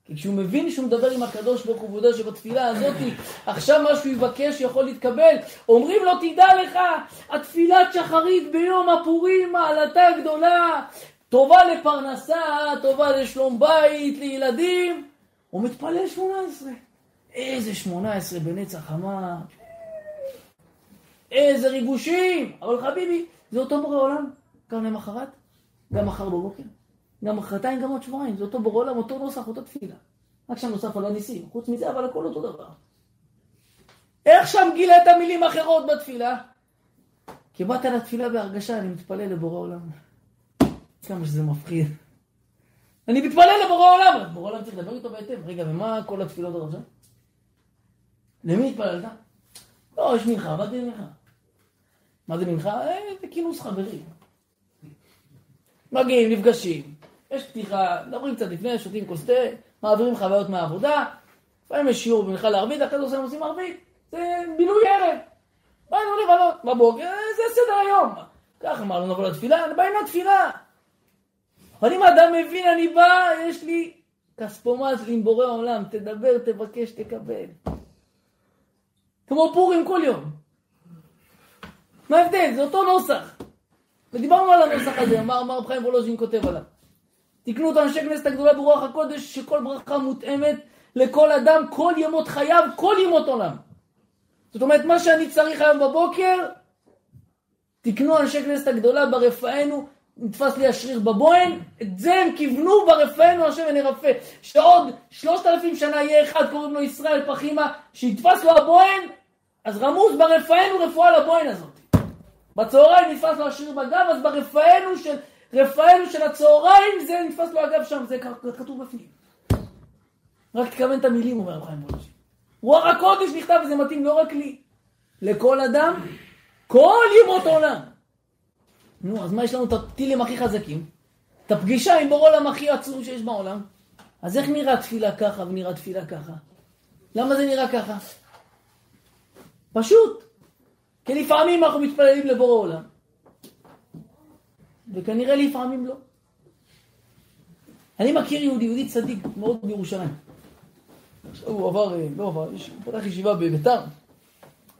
כי כשהוא מבין שהוא מדבר עם הקדוש ברוך הוא, יודע שבתפילה הזאת, עכשיו מה שהוא יבקש יכול להתקבל. אומרים לו, תדע לך, התפילת שחרית ביום הפורים, מעלתה גדולה, טובה לפרנסה, טובה לשלום בית, לילדים. הוא מתפלל 18. איזה 18 בנצח חמה. איזה ריגושים. אבל חביבי, זה אותו בורא עולם. גם למחרת, גם מחר בבוקר. גם מחרתיים, גם עוד שבועיים. זה אותו בורא עולם, אותו נוסח, אותו תפילה. רק שם נוסף על הניסים. חוץ מזה, אבל הכל אותו דבר. איך שם גילת מילים אחרות בתפילה? כי באת לתפילה בהרגשה, אני מתפלל לבורא עולם. כמה שזה מפחיד. אני מתפלל לבורא עולם. בורא עולם צריך לדבר איתו בהתאם. רגע, ומה כל התפילות עד עכשיו? למי התפללת? לא, יש מנחה, באתי למנחה. מה זה מנחה? זה כינוס חברים. מגיעים, נפגשים, יש פתיחה, מדברים קצת לפני, שותים כוס תה, מעבירים חוויות מהעבודה, לפעמים יש שיעור במנחה לערבית, אחרי זה עושים ערבית, זה בילוי ערב. באנו לבלות בבוקר, זה סדר היום. ככה אמרנו נבוא לתפילה, באנו לתפילה. אבל אם האדם מבין, אני בא, יש לי כספומט עם בורא העולם, תדבר, תבקש, תקבל. כמו פורים כל יום. מה ההבדל? זה אותו נוסח. ודיברנו על הנוסח הזה, אמר רב חיים וולוז'ין כותב עליו. תקנו את אנשי כנסת הגדולה ברוח הקודש, שכל ברכה מותאמת לכל אדם, כל ימות חייו, כל ימות עולם. זאת אומרת, מה שאני צריך היום בבוקר, תקנו אנשי כנסת הגדולה ברפאנו, נתפס לי השריר בבוהן, את זה הם כיוונו ברפאנו השם ונרפא. שעוד 3,000 שנה יהיה אחד, קוראים לו ישראל פחימה, שיתפס לו הבוהן, אז רמוז ברפאנו רפואה לבוהן הזאת. בצהריים נתפס לו השריר בגב, אז ברפאנו של הצהריים, זה נתפס לו הגב שם, זה כתוב בפנים. רק תכוון את המילים, אומר רב חיים וולוז'ין. רוח הקודש נכתב, וזה מתאים לא רק לי, לכל אדם, כל ימות העולם. נו, אז מה יש לנו את הטילים הכי חזקים? את הפגישה עם בורא עולם הכי עצום שיש בעולם. אז איך נראה תפילה ככה ונראה תפילה ככה? למה זה נראה ככה? פשוט. כי לפעמים אנחנו מתפללים לבורא עולם. וכנראה לפעמים לא. אני מכיר יהודי צדיק מאוד בירושלים. עכשיו הוא עבר, הוא פתח ישיבה בביתר.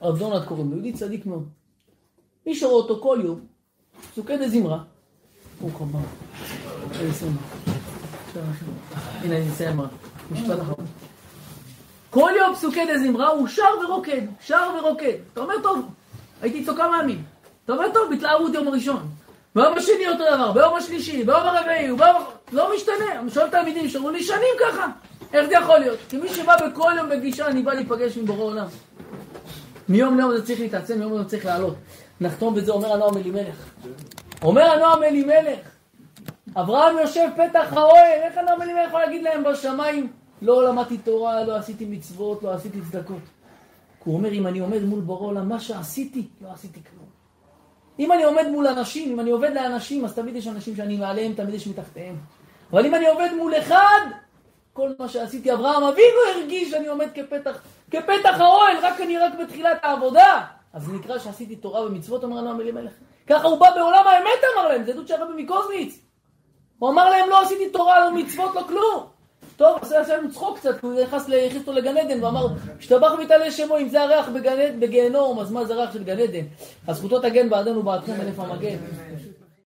הרב דונלד קוראים לו, יהודי צדיק מאוד. מי שרואה אותו כל יום, פסוקי דזמרה. ברוך הבא. הנה אני אסיים משפט אחרון. כל יום פסוקי דזמרה הוא שר ורוקד. אתה אומר טוב, הייתי צוקה מאמין. אתה אומר טוב, בהתלהבות יום הראשון. ביום השני אותו דבר, ביום השלישי, ביום הרביעי, לא משתנה. אני שואל תלמידים שאומרו לי שנים ככה. איך זה יכול להיות? כי מי שבא בכל יום בגישה, אני בא להיפגש עם בורא עולם. מיום ליום זה צריך להתעצם, מיום ליום זה צריך לעלות. נחתום בזה, אומר הנועם אלימלך. אברהם יושב פתח האוהל, איך הנועם אלימלך יכול להגיד להם בשמיים, לא למדתי תורה, לא עשיתי מצוות, לא עשיתי צדקות. הוא אומר, אם אני עומד מול בורא עולם, מה שעשיתי, לא עשיתי כלום. אם אני עומד מול אנשים, אם אני עובד לאנשים, אז תמיד יש אנשים שאני מעליהם, תמיד יש מתחתיהם. אבל אם אני עובד מול אחד, כל מה שעשיתי, אברהם אבינו הרגיש שאני עומד כפתח האוהל, אני רק בתחילת העבודה. אז זה נקרא שעשיתי תורה ומצוות, אומר הנועם אלימלך. ככה הוא בא בעולם האמת, אמר להם, זה עדות שהרבי מקוזניץ. הוא אמר להם, לא עשיתי תורה, לא מצוות, לא כלום. טוב, עשה לנו צחוק קצת, הוא הכניס אותו לגן עדן, ואמר, השתבח ויתעלה שמו, אם זה הריח בגיהנום, אז מה זה הריח של גן עדן? אז זכותו תגן בעדנו בעדכם אלף המגן.